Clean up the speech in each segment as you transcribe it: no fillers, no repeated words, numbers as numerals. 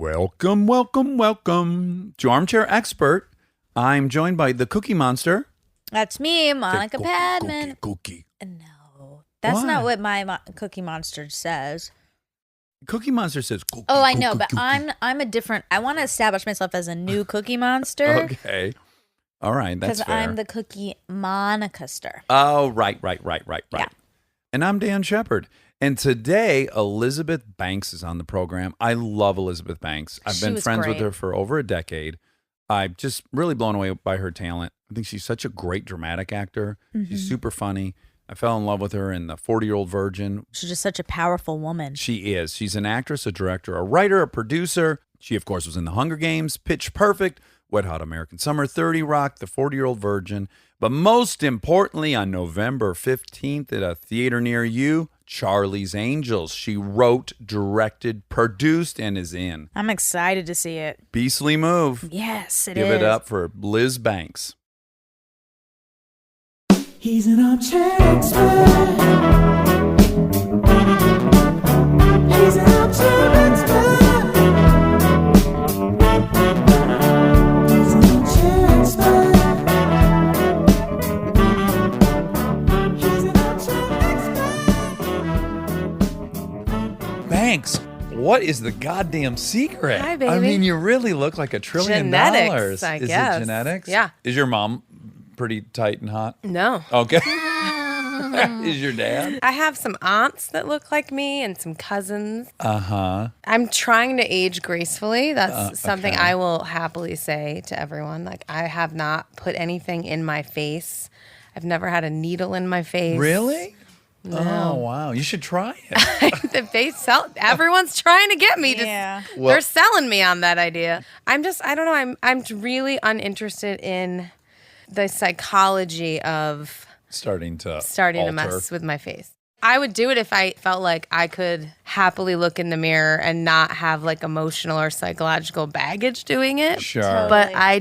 Welcome to Armchair Expert. I'm joined by the Cookie Monster. That's me, Monica Padman. Cookie. No, that's not what my Cookie Monster says. Cookie Monster says cookie. Oh, I know, but cookie. I'm a different. I want to establish myself as a new Cookie Monster. Okay. All right, that's fair. Because I'm the Cookie Monicaster. Oh, right. Yeah. And I'm Dan Shepard. And today, Elizabeth Banks is on the program. I love Elizabeth Banks. I've been friends with her for over a decade. I'm just really blown away by her talent. I think she's such a great dramatic actor. Mm-hmm. She's super funny. I fell in love with her in The 40-Year-Old Virgin. She's just such a powerful woman. She is. She's an actress, a director, a writer, a producer. She, of course, was in The Hunger Games, Pitch Perfect, Wet Hot American Summer, 30 Rock, The 40-Year-Old Virgin. But most importantly, on November 15th at a theater near you, Charlie's Angels. She wrote, directed, produced, and is in. I'm excited to see it. Beastly move. Yes, it Give is. it up for Liz Banks. He's an armchair expert. He's an armchair expert. He's an armchair expert. He's an armchair expert. Banks, what is the goddamn secret? Hi, baby. I mean, you really look like $1 trillion. Genetics, I Is guess. it genetics? Yeah. Is your mom pretty tight and hot? No. Okay. Is your dad? I have some aunts that look like me and some cousins. Uh-huh. I'm trying to age gracefully. That's something okay. I will happily say to everyone. Like, I have not put anything in my face. I've never had a needle in my face. Really? No. Oh, wow. You should try it. They sell. Everyone's trying to get me. Yeah. They're selling me on that idea. I don't know. I'm really uninterested in the psychology of Starting to alter. Mess with my face. I would do it if I felt like I could happily look in the mirror and not have like emotional or psychological baggage doing it. Sure. But I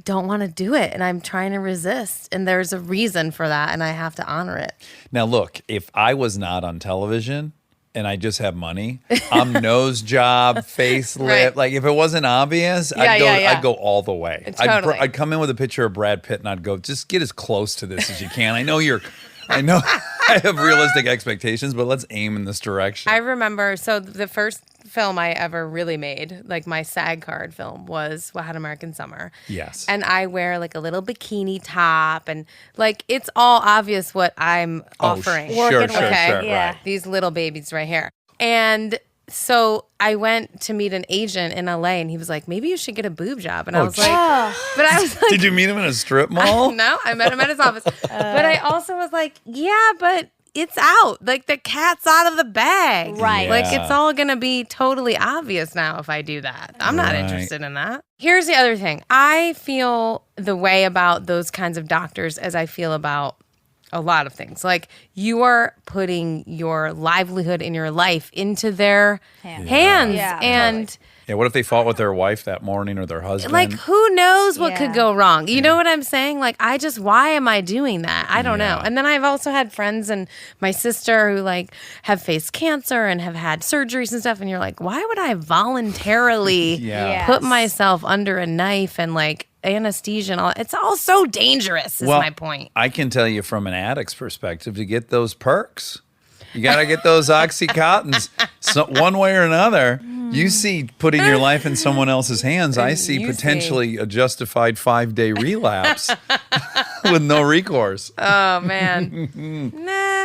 don't want to do it, and I'm trying to resist. And there's a reason for that, and I have to honor it. Now, look, if I was not on television and I just have money, I'm nose job, facelift. Right. Like, if it wasn't obvious, Yeah. I'd go all the way. Totally. I'd come in with a picture of Brad Pitt and I'd go, just get as close to this as you can. I know I have realistic expectations, but let's aim in this direction. I remember, so the first film I ever really made, like my SAG card film, was Wet Hot American Summer. Yes. And I wear like a little bikini top, and like it's all obvious what I'm offering. Sure, Yeah. right. These little babies right here. And so I went to meet an agent in LA, and he was like, maybe you should get a boob job. And I was like, but I was like, Did you meet him in a strip mall? no, I met him at his office. But I also was like, yeah, but it's out. Like, the cat's out of the bag. Right. Like, Yeah. it's all going to be totally obvious now if I do that. I'm not Right. interested in that. Here's the other thing. I feel the way about those kinds of doctors as I feel about a lot of things. Like, you are putting your livelihood in your life into their hands. Yeah, And Yeah, what if they fought with their wife that morning or their husband? like, who knows what Yeah. could go wrong? You know what I'm saying? Like, why am I doing that? I don't know. Yeah. And then I've also had friends and my sister who like have faced cancer and have had surgeries and stuff. And you're like, why would I voluntarily Yeah. put myself under a knife and like anesthesia and all? It's all so dangerous is my point. I can tell you from an addict's perspective, to get those perks, you got to get those Oxycontins one way or another. You see putting your life in someone else's hands. I see You potentially a justified 5-day relapse with no recourse. Oh, man. No.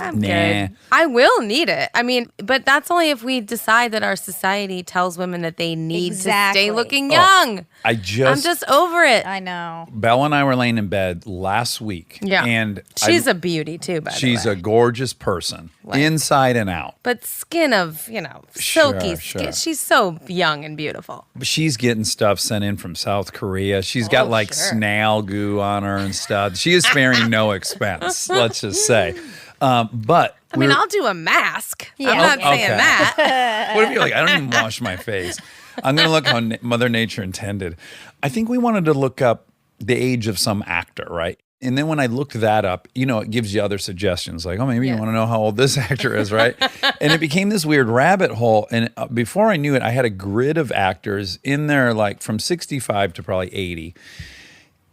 I'm Nah. good. I will need it. I mean, but that's only if we decide that our society tells women that they need Exactly. to stay looking young. I I'm just, just over it. I know. Belle and I were laying in bed last week. Yeah. And She's a beauty too, by the way. she's a gorgeous person, inside and out. But skin of, silky Sure. skin. She's so young and beautiful. But she's getting stuff sent in from South Korea. She's got like sure. snail goo on her and stuff. She is sparing no expense, let's just say. But I mean, I'll do a mask. Yeah. I'm not Okay. saying that. what if you're like, I don't even wash my face? I'm going to look how Mother Nature intended. I think we wanted to look up the age of some actor, right? And then when I looked that up, it gives you other suggestions like, oh, maybe you want to know how old this actor is, right? And it became this weird rabbit hole. And before I knew it, I had a grid of actors in there like from 65 to probably 80.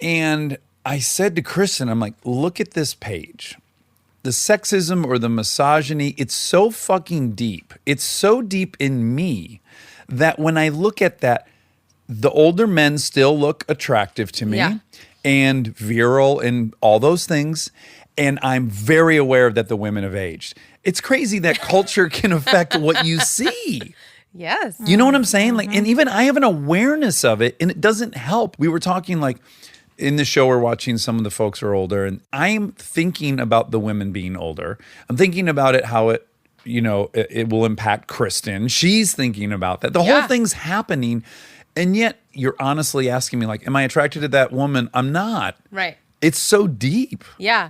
And I said to Kristen, I'm like, look at this page. The sexism or the misogyny, it's so fucking deep. It's so deep in me that when I look at that, the older men still look attractive to me and virile and all those things. And I'm very aware that the women have aged. It's crazy that culture can affect what you see. Yes. You know what I'm saying? Like, and even I have an awareness of it, and it doesn't help. We were talking like in the show, we're watching some of the folks are older, and I'm thinking about the women being older. I'm thinking about it, how it, it will impact Kristen. She's thinking about that. The whole thing's happening. And yet you're honestly asking me like, am I attracted to that woman? I'm not. Right. It's so deep. Yeah.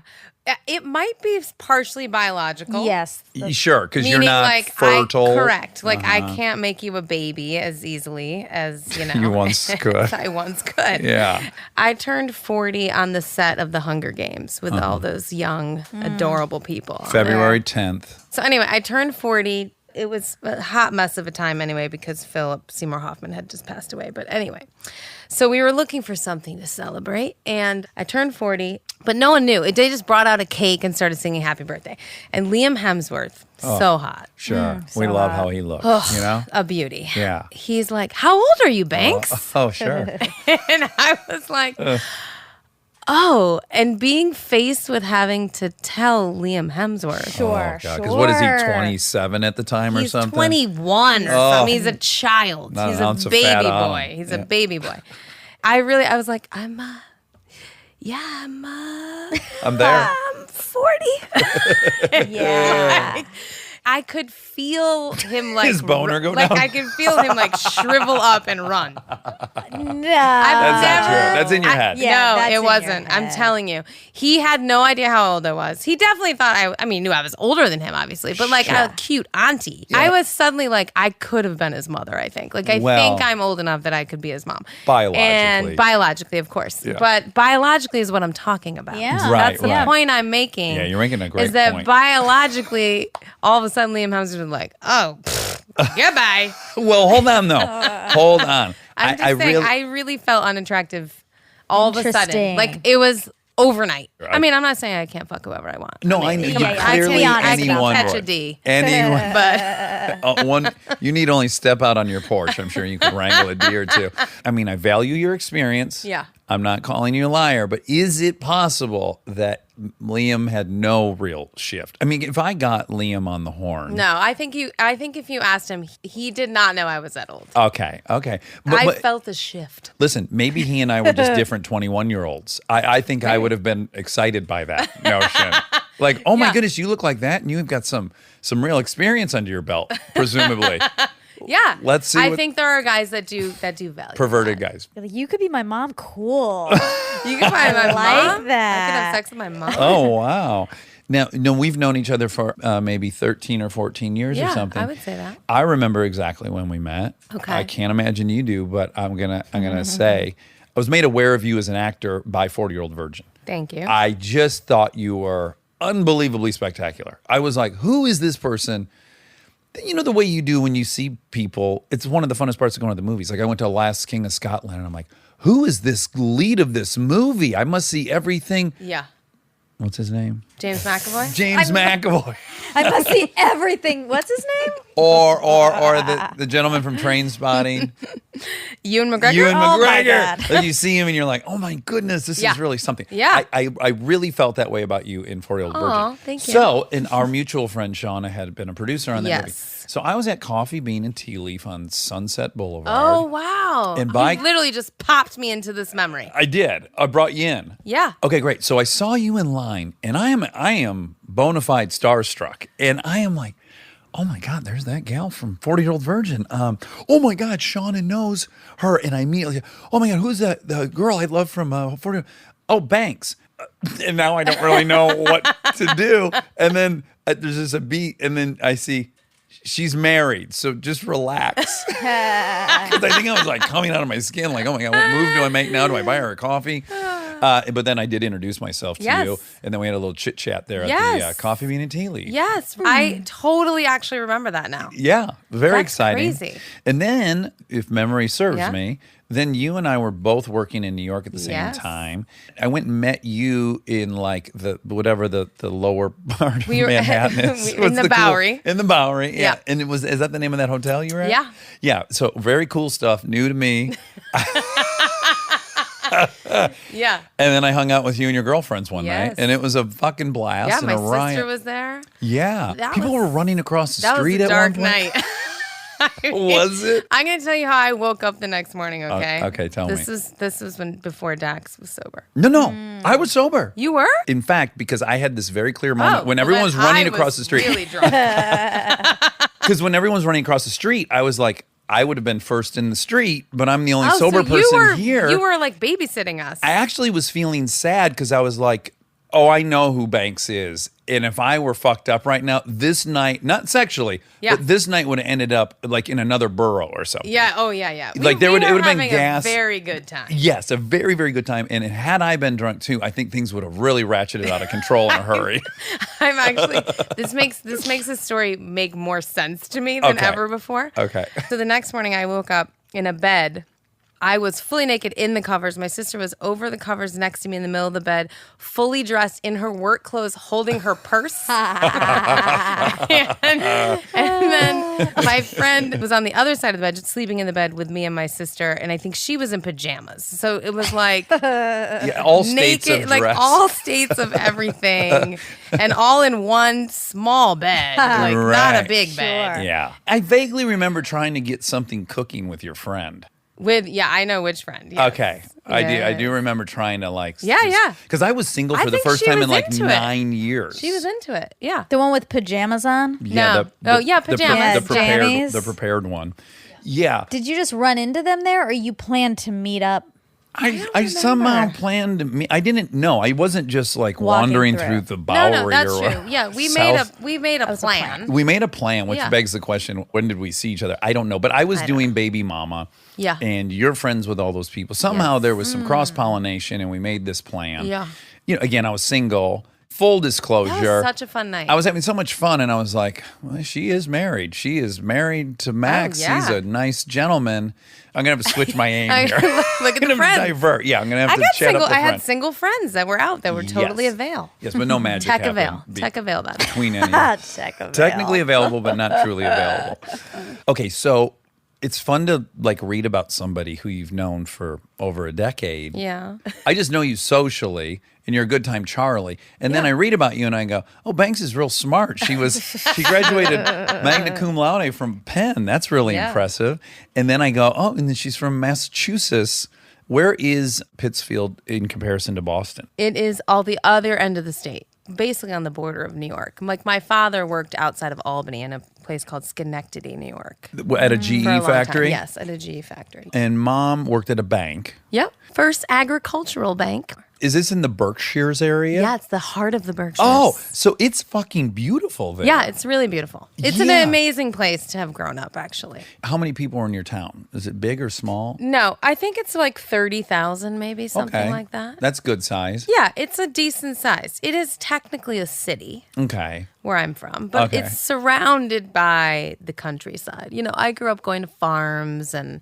It might be partially biological. Yes. Sure, because you're Meaning, not like, fertile. Correct. Like, I can't make you a baby as easily as, You once could. I once could. Yeah. I turned 40 on the set of the Hunger Games with all those young, adorable people. February 10th. So anyway, I turned 40. It was a hot mess of a time anyway because Philip Seymour Hoffman had just passed away. But anyway, so we were looking for something to celebrate, and I turned 40, but no one knew. They just brought out a cake and started singing Happy Birthday. And Liam Hemsworth, so hot. Sure. We love how he looks, A beauty. Yeah. He's like, how old are you, Banks? Oh, sure. And I was like, oh, and being faced with having to tell Liam Hemsworth. Sure. Because what is he, 27 at the time or He's something? 21 or something. He's a child. Not He's an a ounce of fat baby on boy. him. He's Yeah. a baby boy. I was like, I'm there. I'm 40. Yeah. I could feel him like His boner go like down. I could feel him like shrivel up and run. No. That's not true. That's in your head. Yeah, that's no, in it your wasn't. I'm head. telling you. He had no idea how old I was. He definitely thought I mean, knew I was older than him, obviously, but like a cute auntie. Yeah. I was suddenly like, I could have been his mother, I think. Like, I Well, think I'm old enough that I could be his mom. Biologically. And biologically, of course. Yeah. But biologically is what I'm talking about. Yeah. Right, That's the right. point I'm making. Yeah, you're making a great Is that point. biologically, all of a sudden Liam Hemsworth was like, oh, goodbye. Well, hold on, though. Hold on. I'm just saying, I really felt unattractive all of a sudden. Interesting. Like, it was overnight. Right. I mean, I'm not saying I can't fuck whoever I want. No, I know. Yeah, You yeah, clearly, be honest about anyone catch would. a D. Anyone. But You need only step out on your porch. I'm sure you could wrangle a deer or two. I mean, I value your experience. Yeah. I'm not calling you a liar, but is it possible that Liam had no real shift? I mean, if I got Liam on the horn. no, I think if you asked him, he did not know I was that old. Okay. I But felt a shift. listen, maybe he and I were just different 21-year-olds. I think I would have been excited by that notion. Like, oh my Yeah. goodness, you look like that, and you've got some real experience under your belt, presumably. Yeah. Let's see I what- think there are guys that do value Perverted that. guys. You're like, you could be my mom. Cool. You can find my like mom. that. I could have sex with my mom. Oh, wow. Now, no, we've known each other for maybe 13 or 14 years or Yeah, something. I would say that. I remember exactly when we met. Okay. I can't imagine you do, but I'm gonna say I was made aware of you as an actor by 40-Year-Old Virgin. Thank you. I just thought you were unbelievably spectacular. I was like, who is this person? You know the way you do when you see people, it's one of the funnest parts of going to the movies. Like I went to Last King of Scotland and I'm like, who is this lead of this movie? I must see everything. yeah. What's his name? James McAvoy. James McAvoy. I must see everything. What's his name? Or the gentleman from Train Spotting. Ewan McGregor. Ewan Oh my McGregor. God. Like you see him and you're like, oh my goodness, this Yeah. is really something. Yeah. I really felt that way about you in 40-Year-Old Aw, Virgin. thank you. So, and our mutual friend Shauna had been a producer on that movie. Yes. So I was at Coffee Bean and Tea Leaf on Sunset Boulevard. Oh wow! And by- You literally just popped me into this memory. I did. I brought you in. Yeah. Okay, great. So I saw you in line, and I am bona fide starstruck, and I am like, oh my God, there's that gal from 40-Year-Old Virgin. Oh my God, Shauna knows her, and I immediately, oh my God, who's that? The girl I love from 40? Oh, Banks. And now I don't really know what to do. And then there's just a beat, and then I see. She's married, so just relax. Because I think I was like coming out of my skin, like, oh my God, what move do I make now? Do I buy her a coffee? But then I did introduce myself to Yes. you, and then we had a little chit chat there at the Yes. Coffee Bean and Tea Leaf. Yes, I totally actually remember that now. Yeah, very That's exciting. crazy. And then, if memory serves Yeah. me, then you and I were both working in New York at the same Yes. time. I went and met you in like the lower part of We were- Manhattan is. in What's the cool- Bowery. In the Bowery, yeah. Yeah. And is that the name of that hotel you were at? Yeah. Yeah. So very cool stuff, new to me. Yeah. And then I hung out with you and your girlfriends one night, Yes. and it was a fucking blast Yeah, and my a riot. sister was there. Yeah, That people was- were running across the That was street a at dark one point. night. Was it? I'm gonna tell you how I woke up the next morning. Okay. okay, tell me. This was before Dax was sober. No, I was sober. You were? In fact, because I had this very clear moment when well, everyone was then running I across the street. Really drunk. Because when everyone was running across the street, I was like, I would have been first in the street, but I'm the only Oh, sober so person here. You were like babysitting us. I actually was feeling sad because I was like, oh, I know who Banks is. And if I were fucked up right now, this night, not sexually, Yeah. but this night would have ended up like in another borough or something. Yeah. Oh yeah. Yeah. Like, there we would- it were would have been having gas. A very good time. Yes, a very, very good time. And had I been drunk too, I think things would have really ratcheted out of control in a hurry. I'm actually. This makes this story make more sense to me than Okay. ever before. Okay. So the next morning, I woke up in a bed. I was fully naked in the covers. My sister was over the covers next to me in the middle of the bed, fully dressed in her work clothes, holding her purse. and then my friend was on the other side of the bed, just sleeping in the bed with me and my sister. And I think she was in pajamas. So it was like Yeah, all states naked, of like dress. all states of everything, and all in one small bed, like not Right. a big bed. Yeah. I vaguely remember trying to get something cooking with your friend. I know which friend. Yes. Okay. I do remember trying to like. Yeah. Because I was single I for the think first she time was in like into it. 9 years. She was into it. Yeah. The one with pajamas on? No. Pajamas. The prepared, Jammies. the prepared one. Yeah. Did you just run into them there or you planned to meet up? I somehow planned to meet. I didn't know. I wasn't just like Walking wandering through. through the Bowery. No, that's or true. Yeah, we South. made a plan. We made a plan, which Yeah. begs the question: when did we see each other? I don't know, but I was doing Baby Mama. Yeah. and you're friends with all those people. Somehow Yes. there was some cross pollination, and we made this plan. Yeah. Again, I was single. Full disclosure. That was such a fun night. I was having so much fun, and I was like, well, she is married. She is married to Max. yeah. He's a nice gentleman. I'm going to have to switch my aim I- here. look at I'm the gonna have to friends. divert. Yeah, I'm going to have I to got chat single. up the I had friends. single friends that were out that were totally Yes. avail. Yes, but no magic Tech happened avail. be- Tech avail that. between any. Technically available, but not truly available. Okay, so it's fun to like read about somebody who you've known for over a decade. Yeah. I just know you socially, and you're a good time Charlie. And then I read about you, and I go, "Oh, Banks is real smart. She graduated magna cum laude from Penn. That's really Yeah. impressive." And then I go, "Oh, and then she's from Massachusetts. Where is Pittsfield in comparison to Boston?" It is all the other end of the state, basically on the border of New York. Like my father worked outside of Albany in a place called Schenectady, New York. At a GE For a long time. factory. Yes, at a GE factory. And Mom worked at a bank. Yep. First agricultural bank. Is this in the Berkshires area? Yeah, it's the heart of the Berkshires. Oh, so it's fucking beautiful there. Yeah, it's really beautiful. It's Yeah. an amazing place to have grown up, actually. How many people are in your town? Is it big or small? No, I think it's like 30,000, maybe something Okay. like that. That's good size. Yeah, it's a decent size. It is technically a city Okay. where I'm from, but Okay. it's surrounded by the countryside. I grew up going to farms and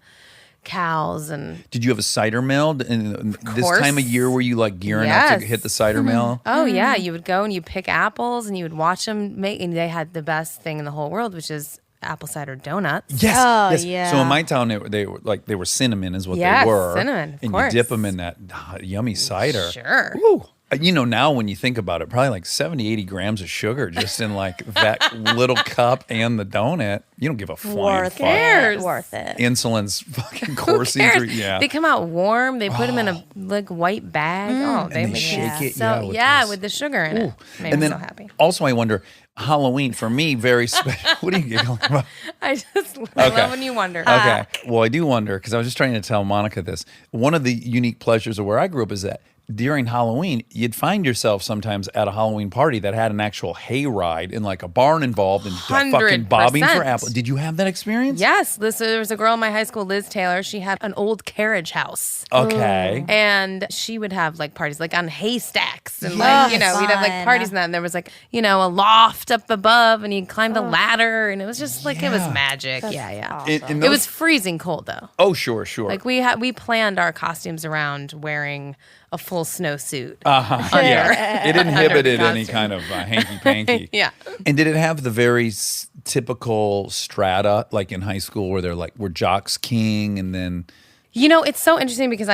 cows and Did you have a cider mill? And this course. time of year were you like gearing up Yes. to hit the cider mill? oh yeah, you would go and you pick apples and you would watch them make, and they had the best thing in the whole world, which is apple cider donuts. Yes. Oh, yes. yeah. So in my town, they were cinnamon is what Yes, they were. cinnamon, of and course. you dip them in that yummy cider. Sure. Woo. Now when you think about it, probably like 70, 80 grams of sugar just in like that little cup and the donut. You don't give a flying Worth fuck. cares? it. Worth it. Insulin's fucking Who coursing cares? through. Yeah. They come out warm. They put them in a like white bag. Oh, they make shake it, So yeah, with this- with the sugar in it. Made and me then so happy. also I wonder, Halloween for me, very special. What are you giggling about? I just love when you wonder. Okay. Well, I do wonder because I was just trying to tell Monica this. One of the unique pleasures of where I grew up is that during Halloween, you'd find yourself sometimes at a Halloween party that had an actual hayride and like a barn involved and fucking bobbing for 100%. apples. Did you have that experience? Yes, there was a girl in my high school, Liz Taylor. She had an old carriage house. Okay. And she would have like parties like on haystacks and Yes. like, we'd have like Fun. parties and that. And there was like, a loft up above and you'd climb the ladder and it was just like, it was Yeah. magic. That's Yeah. awesome. And It was freezing cold though. Oh, sure. Like we planned our costumes around wearing a full snowsuit. Yeah. It inhibited Under any costume. kind of hanky-panky. Yeah. And did it have the very typical strata, like in high school, where they're like, we're jocks king, and then... It's so interesting because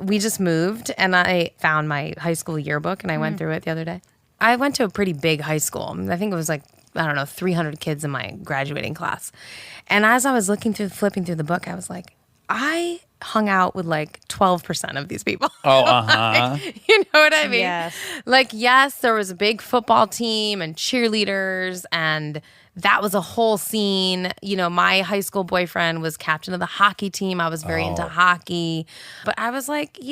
we just moved and I found my high school yearbook and I went through it the other day. I went to a pretty big high school. I think it was like, 300 kids in my graduating class. And as I was flipping through the book, I was like, I hung out with like 12% of these people. Oh, uh-huh. You know what I mean? Yes. Like, yes, there was a big football team and cheerleaders, and that was a whole scene. My high school boyfriend was captain of the hockey team. I was very into hockey. But I was like, a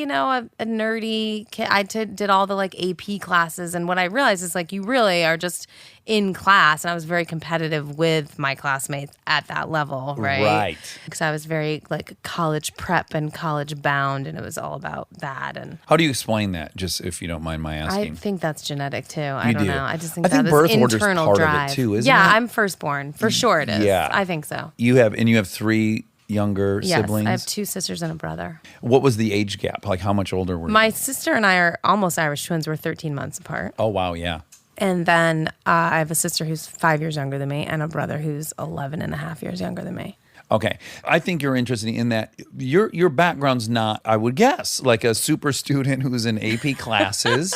nerdy kid. I did all the like AP classes. And what I realized is like, you really are just in class. And I was very competitive with my classmates at that level, right? Right. Because I was very like college prep and college bound. And it was all about that. And How do you explain that, just if you don't mind my I asking? think that's genetic too. I You don't do. know. I just think I think that birth is order's internal part of it drive. too, isn't yeah, it? I'm firstborn. For sure it is. Yeah. I think so. You have 3 younger Yes, siblings? I have 2 sisters and a brother. What was the age gap? Like, how much older were My you? sister and I are almost Irish twins. We're 13 months apart. Oh, wow, yeah. And then I have a sister who's 5 years younger than me and a brother who's 11 and a half years younger than me. Okay. I think you're interesting in that your background's not, I would guess, like a super student who's in AP classes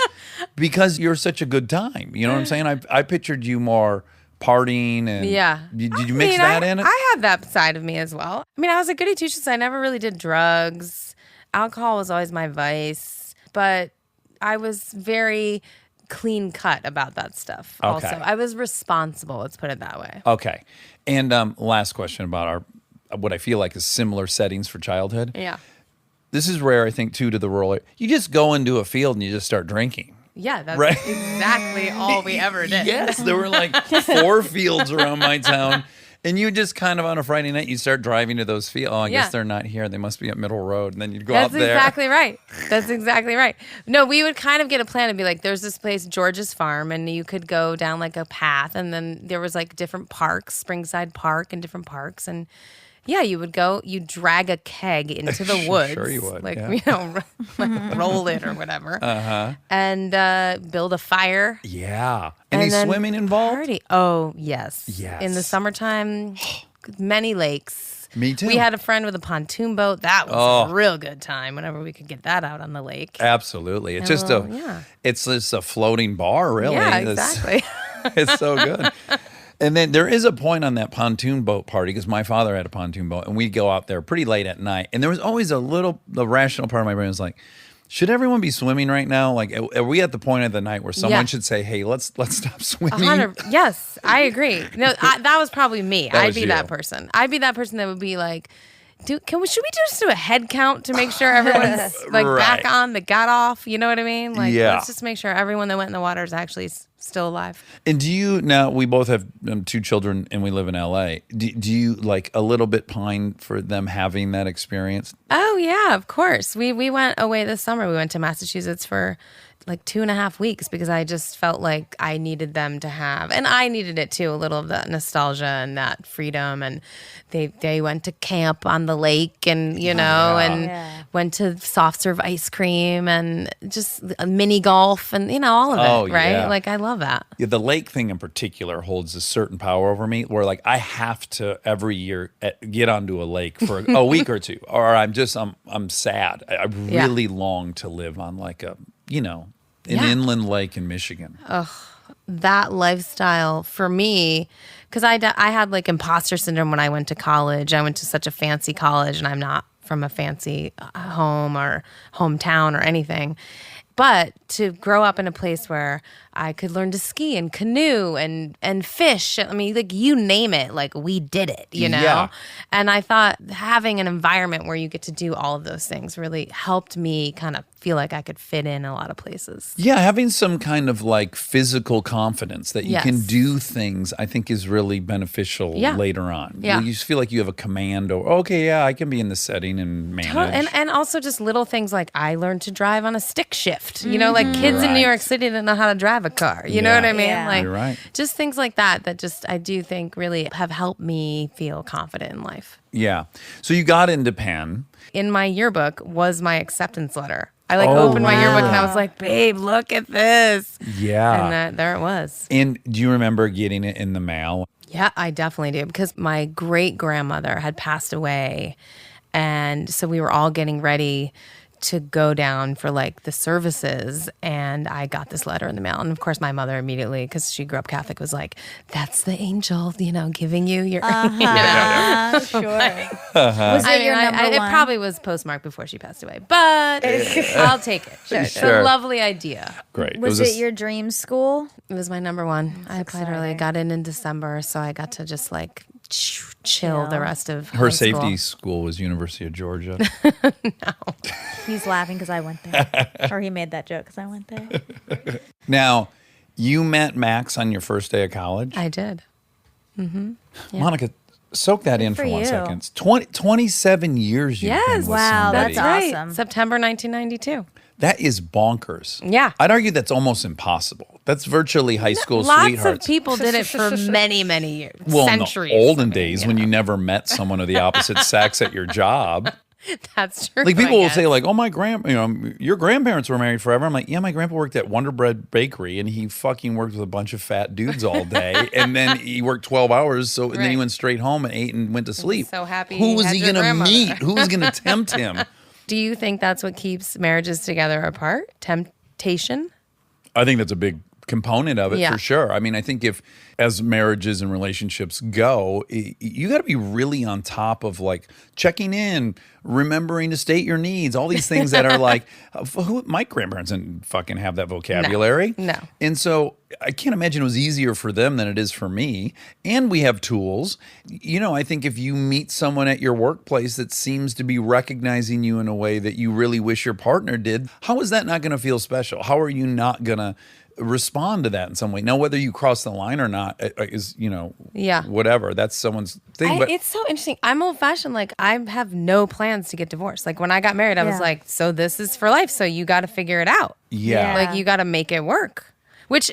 because you're such a good time. You know what I'm saying? I pictured you more partying and... Yeah. Did you mix that in it? I had that side of me as well. I mean, I was a goody two-shoes. I never really did drugs. Alcohol was always my vice. But I was very clean cut about that stuff also. Okay. I was responsible, let's put it that way. Okay. And last question about what I feel like is similar settings for childhood. Yeah. This is rare, I think, too, to the rural area. You just go into a field and you just start drinking. Yeah, that's Right. exactly all we ever did. Yes, there were like 4 fields around my town. And you just kind of on a Friday night, you start driving to those fields. Oh, I Yeah. guess they're not here. They must be at Middle Road. And then you'd go That's out there. exactly right. That's exactly right. No, we would kind of get a plan and be like, there's this place, George's Farm, and you could go down like a path. And then there was like different parks, Springside Park and different parks. And yeah, you would go, you drag a keg into the woods. Sure you would, Like, yeah. like roll it or whatever. And build a fire. Yeah. Any and then swimming involved? Party. Oh, yes. Yes. In the summertime, many lakes. Me too. We had a friend with a pontoon boat. That was a real good time whenever we could get that out on the lake. Absolutely. It's And just yeah. it's just a floating bar, really. Yeah, It's- exactly. It's so good. And then there is a point on that pontoon boat party because my father had a pontoon boat and we'd go out there pretty late at night. And there was always the rational part of my brain was like, should everyone be swimming right now? Like, are we at the point of the night where someone Yeah. should say, hey, let's stop swimming? 100. Yes, I agree. No, that was probably me. That I'd was be you. that person. I'd be that person that would be like, should we just do a head count to make sure everyone's like Right. back on that got off? You know what I mean? Like, Yeah. let's just make sure everyone that went in the water is actually still alive. And now we both have 2 children and we live in LA. Do you like a little bit pine for them having that experience? Oh yeah, of course. We went away this summer. We went to Massachusetts for like 2.5 weeks because I just felt like I needed them to have, and I needed it too, a little of that nostalgia and that freedom. And they went to camp on the lake and, and went to soft serve ice cream and just mini golf and, all of it, Oh, right? yeah. Like I love that. Yeah, the lake thing in particular holds a certain power over me where like I have to every year get onto a lake for a week or two or I'm sad. I really long to live on like an inland lake in Michigan. That lifestyle for me, because I had like imposter syndrome when I went to college. I went to such a fancy college and I'm not from a fancy home or hometown or anything. But to grow up in a place where I could learn to ski and canoe and fish, I mean, like you name it, like we did it, Yeah. And I thought having an environment where you get to do all of those things really helped me kind of feel like I could fit in a lot of places. Yeah, having some kind of like physical confidence that you can Yes. do things, I think is really beneficial Yeah. later on. Yeah. You just feel like you have a command or, okay, yeah, I can be in this setting and manage. And also just little things like I learned to drive on a stick shift. You know, like kids in New York City didn't know how to drive a car. You know Yeah. what I mean? Yeah. Like You're right. just things like that just I do think really have helped me feel confident in life. Yeah. So you got into Penn. In my yearbook was my acceptance letter. I Oh, opened my yearbook and I was like, babe, look at this. Yeah. And there it was. And do you remember getting it in the mail? Yeah, I definitely do because my great grandmother had passed away. And so we were all getting ready to go down for like the services. And I got this letter in the mail. And of course, my mother immediately, because she grew up Catholic, was like, that's the angel, giving you your. Sure. Was it your number It one? probably was postmarked before she passed away, but I'll take it. It's Sure. a lovely idea. Great. Was a it your dream school? It was my number one. I applied early, got in December, so I got to just like chill the rest of Her high safety school. school was University of Georgia. He's laughing because I went there. Or he made that joke because I went there. Now, you met Max on your first day of college. I did. Monica, soak that in for for 1 you. second. 27 years you've been Yes. with Wow, somebody. that's awesome. September 1992. That is bonkers. Yeah. I'd argue that's almost impossible. That's virtually high school Lots sweethearts. of people did it for many, many years. well, centuries. in the olden I mean, days when you never met someone of the opposite sex at your job. That's true. Like I people will guess. say like, "Oh, your grandparents were married forever." I'm like, "Yeah, my grandpa worked at Wonder Bread Bakery and he fucking worked with a bunch of fat dudes all day and then he worked 12 hours and then he Right. went straight home and ate and went to sleep." so happy Who he was had he your going to grandmother. meet? Who was going to tempt him? Do you think that's what keeps marriages together apart? Temptation? I think that's a big component of it Yeah. for sure. I mean, I think if as marriages and relationships go, you got to be really on top of like checking in, remembering to state your needs, all these things that are like, my grandparents didn't fucking have that vocabulary. No. And so I can't imagine it was easier for them than it is for me. And we have tools. I think if you meet someone at your workplace that seems to be recognizing you in a way that you really wish your partner did, how is that not going to feel special? How are you not going to respond to that in some way? Now, whether you cross the line or not is, Yeah. whatever. That's someone's thing. But It's so interesting. I'm old fashioned. Like, I have no plans to get divorced. Like, when I got married, I was Yeah. like, so this is for life. So you got to figure it out. yeah. Yeah. Like, you got to make it work. Which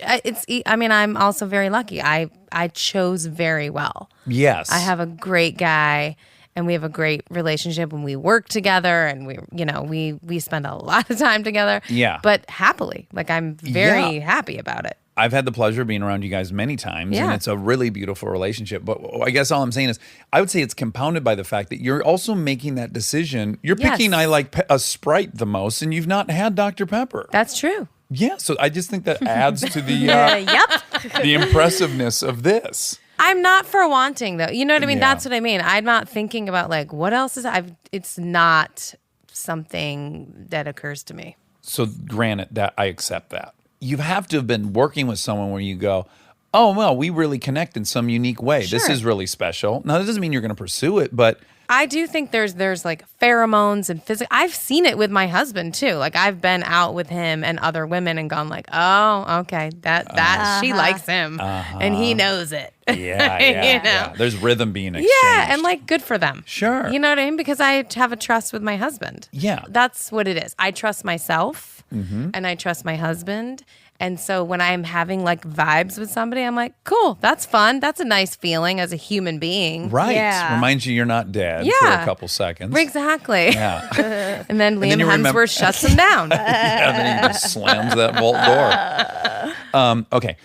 I'm also very lucky. I chose very well. Yes. I have a great guy and we have a great relationship and we work together and we spend a lot of time together. Yeah. But happily. Like, I'm very Yeah. happy about it. I've had the pleasure of being around you guys many times, and Yeah. it's a really beautiful relationship. But I guess all I'm saying is, I would say it's compounded by the fact that you're also making that decision. You're Yes. picking, I like a Sprite the most, and you've not had Dr. Pepper. That's true. Yeah, so I just think that adds to the Yep. the impressiveness of this. I'm not for wanting though. You know what I mean? Yeah. That's what I mean. I'm not thinking about like what else is it's not something that occurs to me. So granted that I accept that. You have to have been working with someone where you go, oh, well, we really connect in some unique way. This Sure. is really special. Now, that doesn't mean you're going to pursue it, but I do think there's like pheromones and physics. I've seen it with my husband too. Like, I've been out with him and other women and gone like, oh, okay, that she likes him and he knows it. yeah, You yeah, know? yeah. There's rhythm being exchanged. Yeah, and like good for them. Sure. You know what I mean? Because I have a trust with my husband. Yeah. That's what it is. I trust myself and I trust my husband. And so when I'm having like vibes with somebody, I'm like, cool, that's fun. That's a nice feeling as a human being. Right. Yeah. Reminds you you're not dead for Yeah. a couple seconds. Exactly. Yeah. And then Liam then you remember- Hemsworth shuts him down. And then he just slams that vault door. Okay.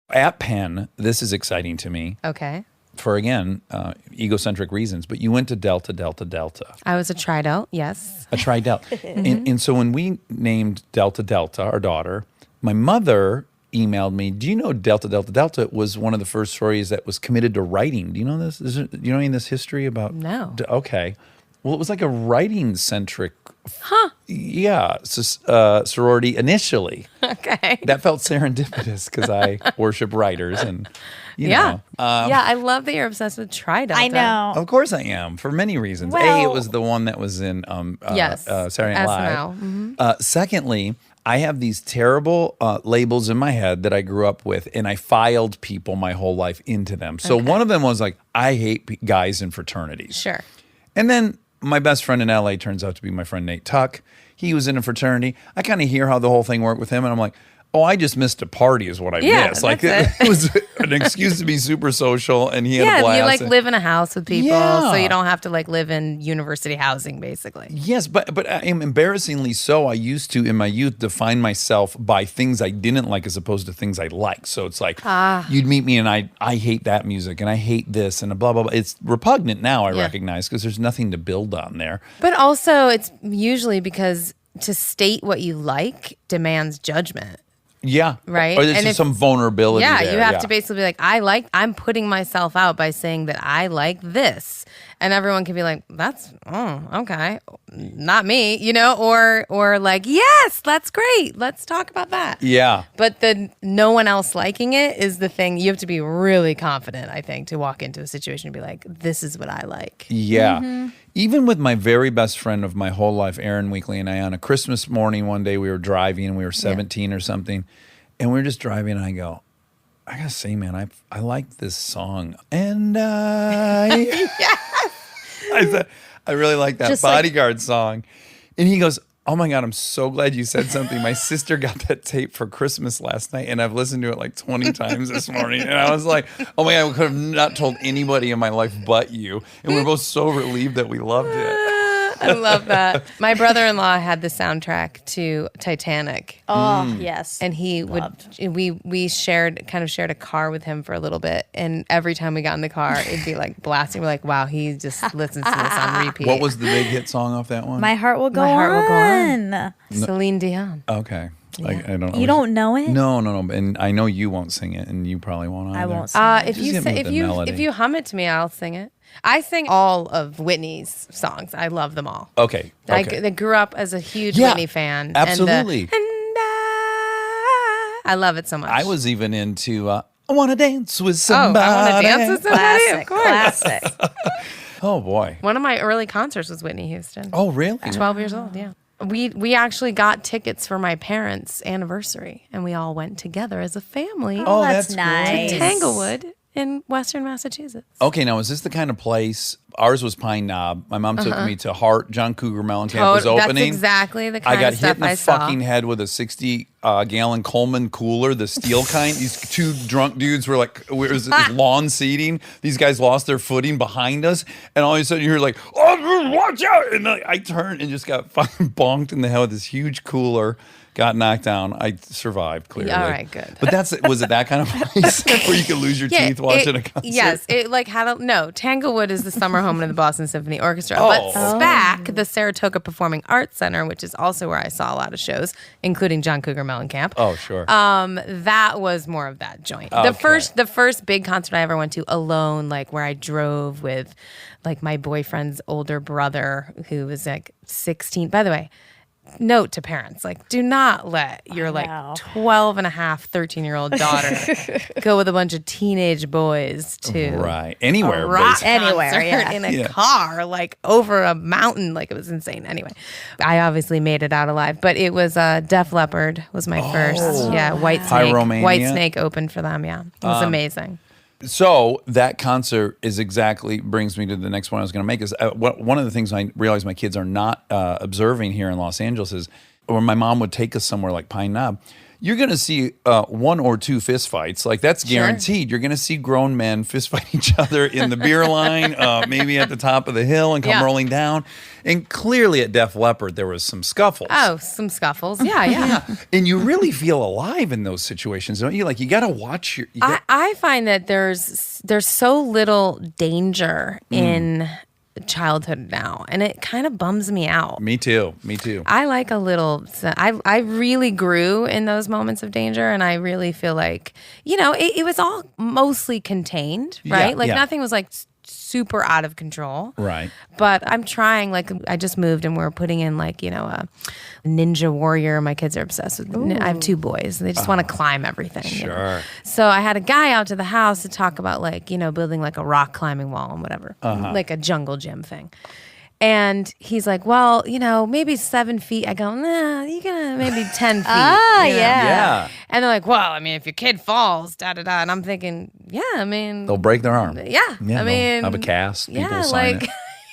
At Penn, this is exciting to me Okay. for, again, egocentric reasons, but you went to Delta. I was a tridel, yes. A tri-Delta. And so when we named Delta, our daughter, my mother emailed me, do you know Delta was one of the first stories that was committed to writing? Do you know this? Do you know any of this history about? No. Okay. Well, it was like a writing-centric, yeah, sorority initially. Okay. That felt serendipitous because I worship writers, and you Yeah. know. Yeah, I love that you're obsessed with Tri-Delta. I know. Of course I am, for many reasons. Well- it was the one that was in Yes. Saturday Night Live. SNL. Secondly, I have these terrible labels in my head that I grew up with, and I filed people my whole life into them. So one of them was like, I hate guys in fraternities. Sure. And then my best friend in LA turns out to be my friend Nate Tuck. He was in a fraternity. I kind of hear how the whole thing worked with him, and I'm like, oh, I just missed a party is what I Yeah, missed. Like that's it was an excuse to be super social, and he had a Yeah, blast. you like live in a house with people, Yeah. so you don't have to like live in university housing, basically. Yes, but I am embarrassingly so. I used to, in my youth, define myself by things I didn't like as opposed to things I like. So it's like, you'd meet me and I hate that music and I hate this and blah, blah, blah. It's repugnant now, I Yeah. recognize, because there's nothing to build on there. But also, it's usually because to state what you like demands judgment. Yeah. Right? Or there's And just if- some vulnerability Yeah, there. you have to basically be like, I'm putting myself out by saying that I like this. And everyone can be like, okay, not me, you know, or like, yes, that's great. Let's talk about that. Yeah. But the no one else liking it is the thing. You have to be really confident, I think, to walk into a situation and be like, this is what I like. Yeah. Even with my very best friend of my whole life, Aaron Weekly, and I, on a Christmas morning one day, we were driving and we were 17 or something. And we were just driving and I go, I gotta say, man, I like this song. And I I said, I really like that Just like- Bodyguard song. And he goes, oh my God, I'm so glad you said something. My sister got that tape for Christmas last night and I've listened to it like 20 times this morning. And I was like, oh my God, I could have not told anybody in my life but you. And we were both so relieved that we loved it. I love that. My brother-in-law had the soundtrack to Titanic. Oh, yes. And he we shared a car with him for a little bit, and every time we got in the car, it'd be like blasting. We're like, wow, he just listens to this on repeat. What was the big hit song off that one? My heart will go My Heart Will Go on. Celine Dion? Okay. I don't. You don't know it? No. And I know you won't sing it, and you probably won't either. I won't sing If Just you hit me say, with if the you melody. if you hum it to me, I'll sing it. I sing all of Whitney's songs. I love them all. Okay. I grew up as a huge Yeah, Whitney fan. absolutely. And I love it so much. I was even into I Want to Dance with I Somebody. want to dance with somebody. Of Classic. course. Classic. Oh, boy. One of my early concerts was Whitney Houston. Oh, really? 12 years old, yeah. We actually got tickets for my parents' anniversary, and we all went together as a family Oh, that's that's nice. great. to Tanglewood in Western Massachusetts. Okay, now is this the kind of place? Ours was Pine Knob. My mom took me to Hart. John Cougar Mellencamp was That's opening. exactly the I kind got of hit stuff in the I saw. fucking head with a 60-gallon Coleman cooler, the steel kind. These two drunk dudes were like, it was lawn seating. These guys lost their footing behind us, and all of a sudden you're like, oh, watch out! And I turned and just got fucking bonked in the head with this huge cooler. Got knocked down. I survived clearly. All right, good. But was it that kind of place where you could lose your teeth watching a concert? Yes, it like had a no. Tanglewood is the summer home of the Boston Symphony Orchestra, Oh. but SPAC, the Saratoga Performing Arts Center, which is also where I saw a lot of shows, including John Cougar Mellencamp. Oh, sure. That was more of that joint. The first big concert I ever went to alone, like where I drove with like my boyfriend's older brother who was like 16. By the way, note to parents, like do not let your like know. 12 and a half, 13-year-old daughter go with a bunch of teenage boys to Right. Anywhere, a rock basically. Anywhere, concert yeah. in a Yeah. car, like over a mountain. Like it was insane. Anyway, I obviously made it out alive, but it was Def Leppard was my first. Yeah, White Snake. Pyromania. White Snake opened for them. Yeah, it was amazing. So that concert brings me to the next one I was going to make is one of the things I realize my kids are not observing here in Los Angeles is when my mom would take us somewhere like Pine Knob, you're going to see one or two fist fights. Like that's guaranteed. You're going to see grown men fist fight each other in the beer line, maybe at the top of the hill and come Yeah. rolling down. And clearly at Def Leppard, there was some scuffles. Oh, some scuffles. Yeah. And you really feel alive in those situations, don't you? Like you got to watch your... I find that there's so little danger in childhood now, and it kind of bums me out. Me too. I like a little. I really grew in those moments of danger, and I really feel like it was all mostly contained, right? Yeah, like yeah. nothing was like super out of control. Right. But I'm trying, like, I just moved and we're putting in, like, a Ninja Warrior. My kids are obsessed with I have 2 boys. They just want to climb everything. Sure. So I had a guy out to the house to talk about, like, building like a rock climbing wall and whatever, like a jungle gym thing. And he's like, well, maybe 7 feet. I go, nah, you gonna maybe 10 feet. Yeah. And they're like, well, I mean, if your kid falls, da-da-da. And I'm thinking, yeah, I mean. They'll break their arm. Yeah. I they'll mean. have a cast. People Yeah, sign like.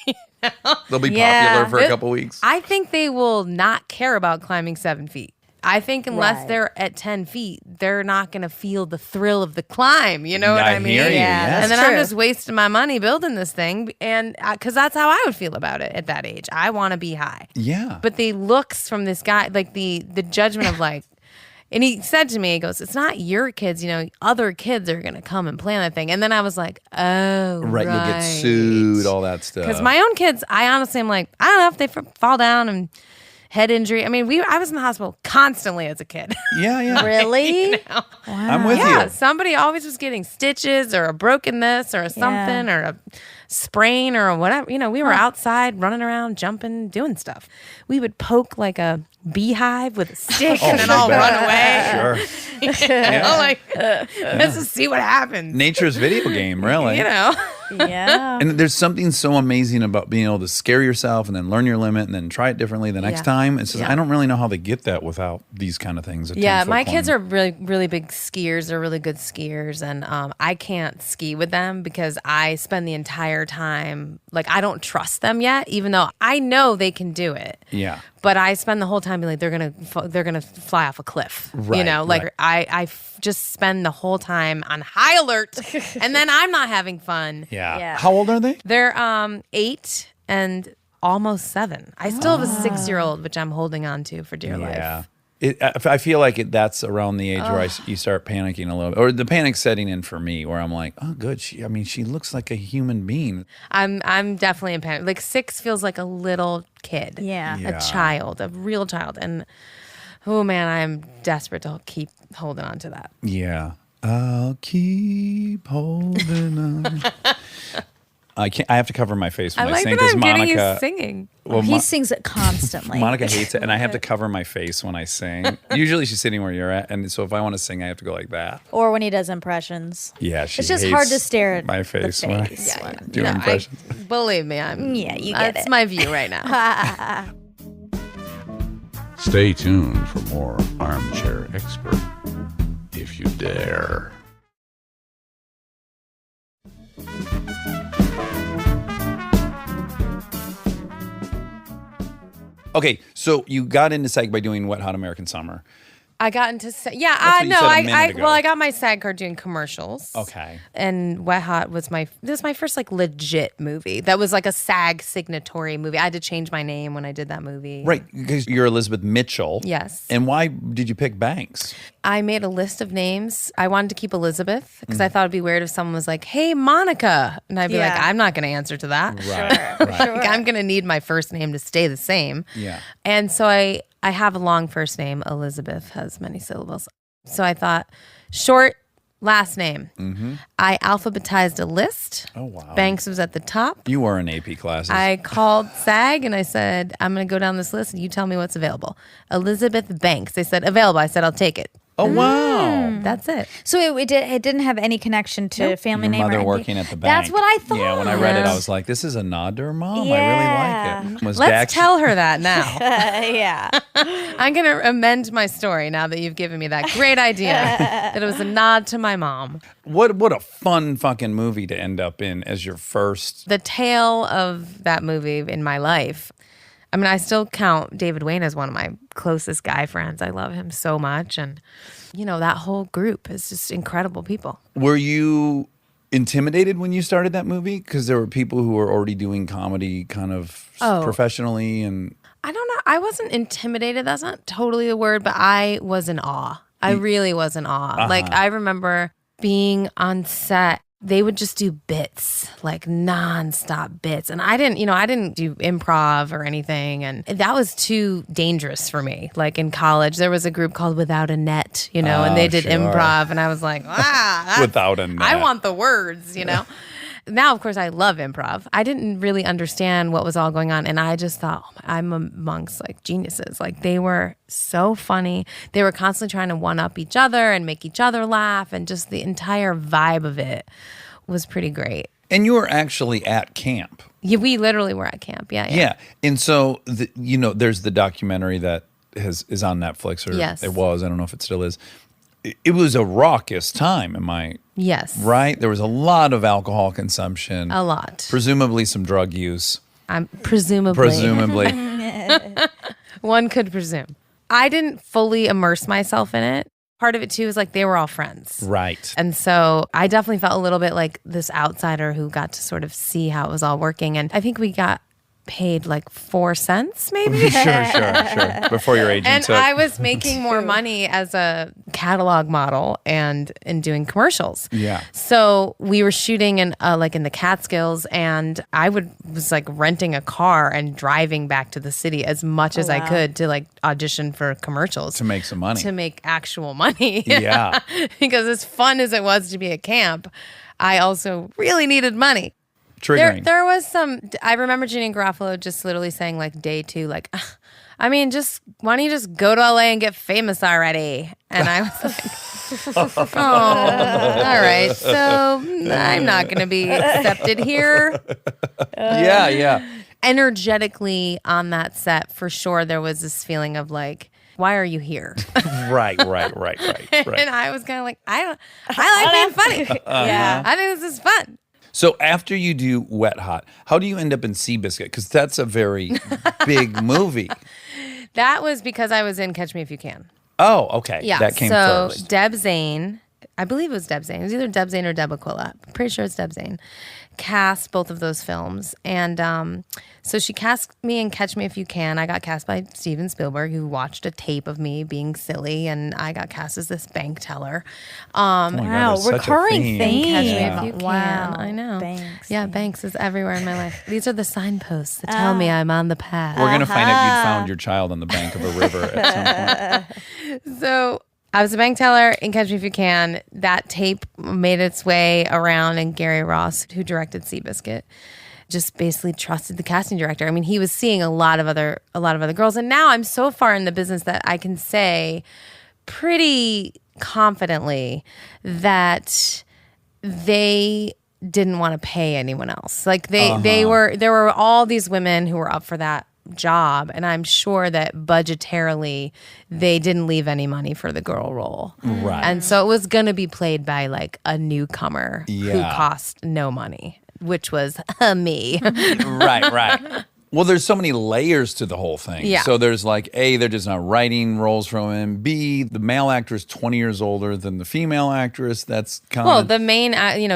it. They'll be Yeah. popular for a couple weeks. I think they will not care about climbing 7 feet. I think unless Right. they're at 10 feet, they're not going to feel the thrill of the climb. You know what I mean? hear you. Yeah, Yes. And then That's I'm true. just wasting my money building this thing, and because that's how I would feel about it at that age. I want to be high. Yeah. But the looks from this guy, like the judgment of like, and he said to me, he goes, "It's not your kids, other kids are gonna come and play on that thing." And then I was like, "Oh, right. You'll get sued, all that stuff. Because my own kids, I honestly am like, I don't know if they fall down and head injury. I mean, I was in the hospital constantly as a kid. Yeah. Really? I'm with Yeah, you. somebody always was getting stitches or a broken this or a something or a sprain or whatever. We were outside running around, jumping, doing stuff. We would poke like a beehive with a stick and then big all bad. run away. Sure. Like, let's just see what happens. Nature's video game, really. Yeah. And there's something so amazing about being able to scare yourself and then learn your limit and then try it differently the next Yeah. time. It's just, Yeah. I don't really know how they get that without these kind of things. Yeah, my kids are really, really big skiers. They're really good skiers. And I can't ski with them because I spend the entire time, like, I don't trust them yet, even though I know they can do it. Yeah. But I spend the whole time being like, they're gonna fly off a cliff. Right, like right. I just spend the whole time on high alert, and then I'm not having fun. Yeah. Yeah. How old are they? They're 8 and almost 7. I still have a 6-year-old, which I'm holding on to for dear life. I feel like that's around the age where you start panicking a little bit, or the panic's setting in for me, where I'm like, oh, good. She looks like a human being. I'm definitely in panic. Like 6 feels like a little kid. Yeah. Yeah. A child, a real child. And oh man, I'm desperate to keep holding on to that. Yeah. I'll keep holding on. I have to cover my face when I, like sing that because I'm getting you Monica. singing. Well, He sings it constantly. Monica hates it, and I have to cover my face when I sing. Usually, she's sitting where you're at, and so if I want to sing, I have to go like that. Or when he does impressions. Yeah, she It's just hates hard to stare at my face when the face. I do No, impressions. Believe me, I'm. Yeah, you get That's it. my view right now. Stay tuned for more Armchair Expert, if you dare. Okay, so you got into SAG by doing Wet Hot American Summer. I got into what you said a minute ago. I got my SAG card doing commercials. Okay. And Wet Hot was my first like legit movie. That was like a SAG signatory movie. I had to change my name when I did that movie. Right, because you're Elizabeth Mitchell. Yes. And why did you pick Banks? I made a list of names. I wanted to keep Elizabeth because I thought it'd be weird if someone was like, "Hey, Monica," and I'd be like, Yeah. "I'm not going to answer to that. Right. Like, I'm going to need my first name to stay the same." Yeah. And so I have a long first name. Elizabeth has many syllables. So I thought, short last name. I alphabetized a list. Oh, wow. Banks was at the top. You were in AP classes. I called SAG and I said, I'm going to go down this list and you tell me what's available. Elizabeth Banks. They said, available. I said, I'll take it. oh, wow. That's it. So it didn't have any connection to family Your name or mother anything? working at the bank. That's what I thought. Yeah, when I read it, I Yeah. was like, this is a nod to her mom. Yeah. I really like it. Was Let's Dax- tell her that now. Yeah. I'm going to amend my story now that you've given me that great idea that it was a nod to my mom. What a fun fucking movie to end up in as your first. The tale of that movie in my life. I mean, I still count David Wayne as one of my closest guy friends. I love him so much. And, that whole group is just incredible people. Were you intimidated when you started that movie? Because there were people who were already doing comedy kind of professionally and. I don't know. I wasn't intimidated. That's not totally the word, but I was in awe. I really was in awe. Like, I remember being on set. They would just do bits, like nonstop bits. And I didn't do improv or anything. And that was too dangerous for me. Like in college, there was a group called Without a Net, and they did sure. improv. And I was like, wow. Without a Net. I want the words, Now, of course, I love improv. I didn't really understand what was all going on. And I just thought, I'm amongst like geniuses. Like they were so funny. They were constantly trying to one-up each other and make each other laugh. And just the entire vibe of it was pretty great. And you were actually at camp. Yeah, we literally were at camp. Yeah. Yeah. And so, there's the documentary that is on Netflix, or Yes. it was. I don't know if it still is. It was a raucous time. Am I Yes. right? There was a lot of alcohol consumption. A lot. Presumably some drug use. Presumably. One could presume. I didn't fully immerse myself in it. Part of it too is like they were all friends. Right. And so I definitely felt a little bit like this outsider who got to sort of see how it was all working. And I think we got paid like 4 cents maybe. Sure. Before your agent And took. I was making more money as a catalog model and in doing commercials. Yeah. So we were shooting in the Catskills, and I was like renting a car and driving back to the city as much as I could to like audition for commercials to make some money. to make actual money. Yeah. Because as fun as it was to be at camp, I also really needed money. Triggering. There was some. I remember Jeannie Garofalo just literally saying like day 2, like, I mean, just why don't you just go to LA and get famous already? And I was like, oh, all right. So I'm not going to be accepted here. Yeah. Energetically on that set, for sure, there was this feeling of like, why are you here? Right. And I was kind of like, I like being funny. Yeah. I think this is fun. So after you do Wet Hot, how do you end up in Seabiscuit? Because that's a very big movie. That was because I was in Catch Me If You Can. Oh, okay. Yeah. That came so first. Deb Zane, I believe it was Deb Zane. It was either Deb Zane or Deb Aquila. I'm pretty sure it's Deb Zane. Cast both of those films. And so she cast me in Catch Me If You Can. I got cast by Steven Spielberg, who watched a tape of me being silly, and I got cast as this bank teller. Oh my God, Wow, that's such a recurring theme. theme. Catch Me Yeah. If You Can. Wow. I know. Banks. Yeah, Banks is everywhere in my life. These are the signposts that tell me I'm on the path. We're going to find out you found your child on the bank of a river at some point. So I was a bank teller in Catch Me If You Can. That tape made its way around, and Gary Ross, who directed Seabiscuit, just basically trusted the casting director. I mean, he was seeing a lot of other girls, and now I'm so far in the business that I can say pretty confidently that they didn't want to pay anyone else. Like there were all these women who were up for that job, and I'm sure that budgetarily they didn't leave any money for the girl role. Right. And so it was going to be played by like a newcomer who Yeah. cost no money, which was me. Right. Well, there's so many layers to the whole thing. Yeah. So there's like, A, they're just not writing roles from him. B, the male actor is 20 years older than the female actress. That's kind Well, of... the main,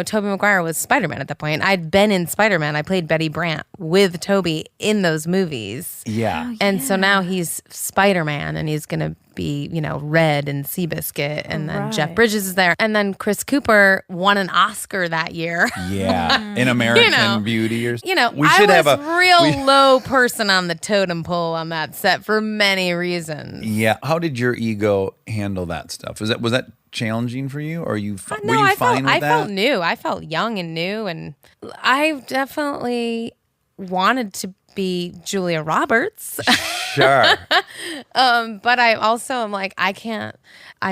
Tobey Maguire was Spider-Man at that point. I'd been in Spider-Man. I played Betty Brant with Tobey in those movies. Yeah. And so now he's Spider-Man, and he's going to be, Red and Seabiscuit, and then Jeff Right. Bridges is there. And then Chris Cooper won an Oscar that year. Yeah. In American Beauty or... I was real low person on the totem pole on that set for many reasons. Yeah. How did your ego handle that stuff? Was that challenging for you, or were you fine I with that? felt new. I felt young and new, and I definitely wanted to be Julia Roberts. Sure. But I also am like, I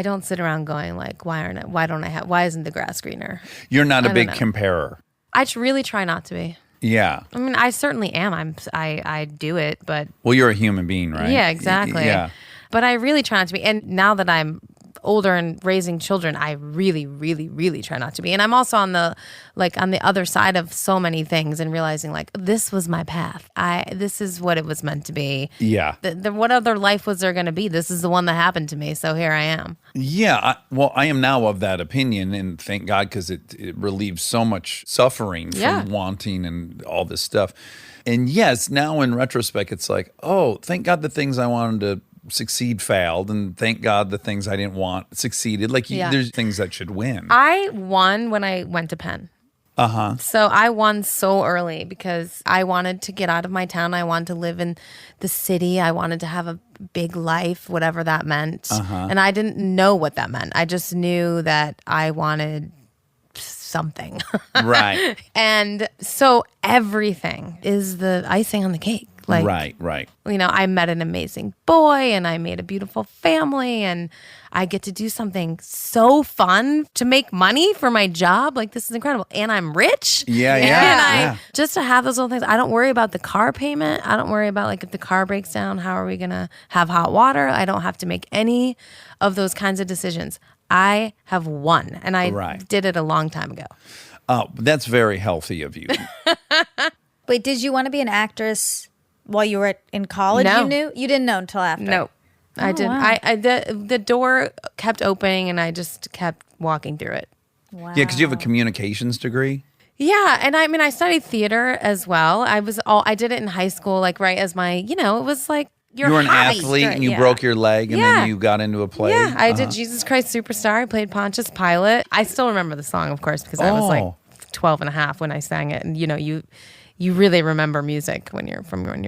don't sit around going like, why isn't the grass greener? You're not a don't big know. comparer. I really try not to be. Yeah. I mean, I certainly am. I do it, but Well, you're a human being, right? yeah, exactly. Yeah. But I really try not to be. And now that I'm older and raising children, I really, really, really try not to be. And I'm also on the other side of so many things and realizing like this was my path. This is what it was meant to be. Yeah. What other life was there going to be? This is the one that happened to me. So here I am. Yeah, I am now of that opinion, and thank God, because it relieves so much suffering from Yeah. wanting and all this stuff. And yes, now in retrospect, it's like, oh, thank God the things I wanted to succeed failed, and thank God the things I didn't want succeeded. Like Yeah. there's things that should win. I won when I went to Penn. So I won so early because I wanted to get out of my town. I wanted to live in the city. I wanted to have a big life, whatever that meant. And I didn't know what that meant. I just knew that I wanted something. Right. And so everything is the icing on the cake. Like, Right. you know, I met an amazing boy and I made a beautiful family and I get to do something so fun to make money for my job. Like, this is incredible. And I'm rich. Yeah. And just to have those little things, I don't worry about the car payment. I don't worry about, like, if the car breaks down, how are we going to have hot water? I don't have to make any of those kinds of decisions. I have won. And I did it a long time ago. That's very healthy of you. Wait, did you want to be an actress while you were in college? No. You knew? You didn't know until after? No, I didn't. wow. The door kept opening and I just kept walking through it. Wow. Yeah, because you have a communications degree. Yeah, and I mean, I studied theater as well. I did it in high school, like right as my, you know, it was like your You were an hobby. athlete and you yeah. broke your leg and Yeah. then you got into a play. Yeah, I did Jesus Christ Superstar. I played Pontius Pilate. I still remember the song, of course, because I was like Oh. 12 and a half when I sang it. And, you know, you really remember music when you're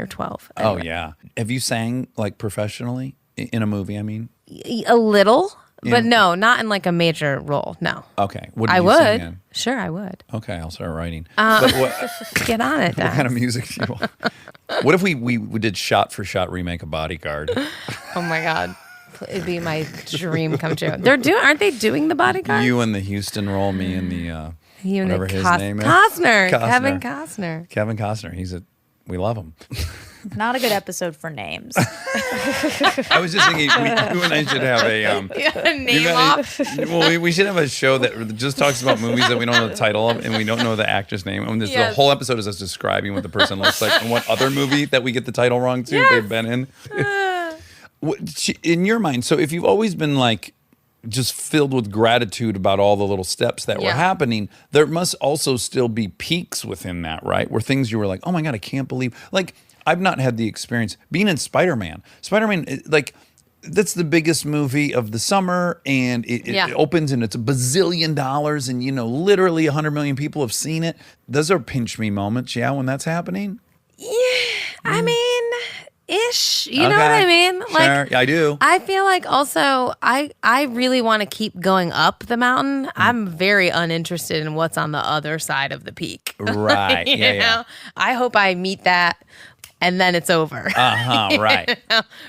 12. Oh, Anyway. yeah. Have you sang like professionally in a movie? I mean, A little, Yeah. but no, not in like a major role. No. okay. What did I you sing would. in? Sure, I would. Okay, I'll start writing. But what Get on it, Dax. kind of music do you want? What if we did shot for shot remake of Bodyguard? Oh my God. It'd be my dream come true. Aren't they doing The Bodyguard? You in the Houston role, me in the You and whatever the his name is. Costner. Costner. Kevin Costner. Kevin Costner. We love him. Not a good episode for names. I was just thinking, you and I should have a Name off. Well, we should have a show that just talks about movies that we don't know the title of and we don't know the actor's name. And the Yes. whole episode is us describing what the person looks like and what other movie that we get the title wrong to they've been in. In your mind, so if you've always been like just filled with gratitude about all the little steps that were Yeah. happening, there must also still be peaks within that, right? Where things you were like, oh my God, I can't believe. Like, I've not had the experience being in Spider-Man. Spider-Man, like, that's the biggest movie of the summer, and it opens and it's $1 bazillion, and you know, literally 100 million people have seen it. Those are pinch me moments, yeah, when that's happening. I mean, ish. You know what I mean? Sure, I do. I feel like also I really want to keep going up the mountain. I'm very uninterested in what's on the other side of the peak. Right. You Yeah, know? yeah. I hope I meet that and then it's over. Right.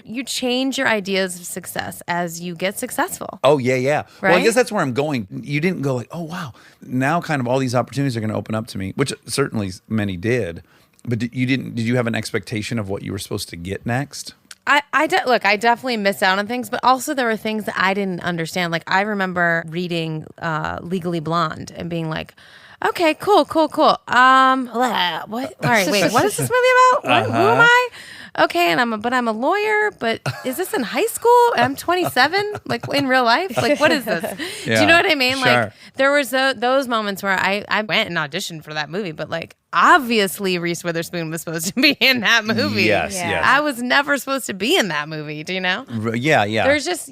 You change your ideas of success as you get successesssuccessful. Oh, yeah. Well, I Right? guess that's where I'm going. You didn't go like, oh, wow, now kind of all these opportunities are going to open up to me, which certainly many did. But did you have an expectation of what you were supposed to get next? Look, I definitely missed out on things, but also there were things that I didn't understand. Like, I remember reading Legally Blonde and being like, okay, cool. What? All right, wait, what is this movie about? Who am I? Okay, and I'm a lawyer, but is this in high school? And I'm 27, like in real life? Like, what is this? Do you know what I mean? Sure. Like, there was those moments where I went and auditioned for that movie, but like, obviously Reese Witherspoon was supposed to be in that movie. Yes. I was never supposed to be in that movie, do you know? Yeah.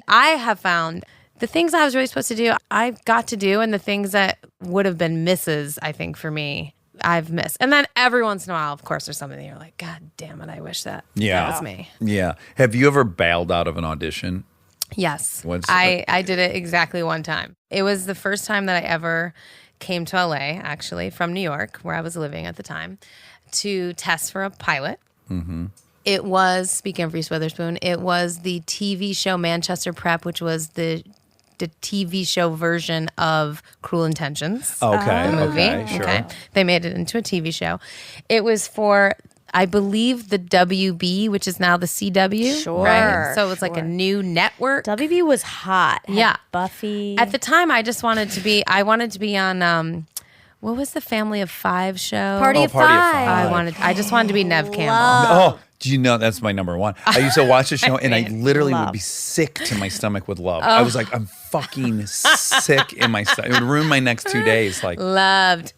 I have found the things I was really supposed to do, I got to do, and the things that would have been misses, I think, for me, I've missed. And then every once in a while, of course, there's something that you're like, God damn it, I wish that was me. Yeah. Have you ever bailed out of an audition? Yes. What's- I did it exactly one time. It was the first time that I ever came to LA, actually, from New York, where I was living at the time, to test for a pilot. Mm-hmm. It was, speaking of Reese Witherspoon, it was the TV show Manchester Prep, which was the TV show version of Cruel Intentions. Okay. The movie. Okay. Sure. They made it into a TV show. It was for, I believe, the WB, which is now the CW. Sure, Right? So it was like a new network. WB was hot. Had Yeah. Buffy. At the time, I wanted to be on, what was the Family of Five show? Party of Five. I just wanted to be Nev Campbell. Oh, do you know that's my number one? I used to watch the show and I literally would Love. be sick to my stomach with love. I was like, I'm fucking sick in my stomach. It would ruin my next 2 days. Like, Loved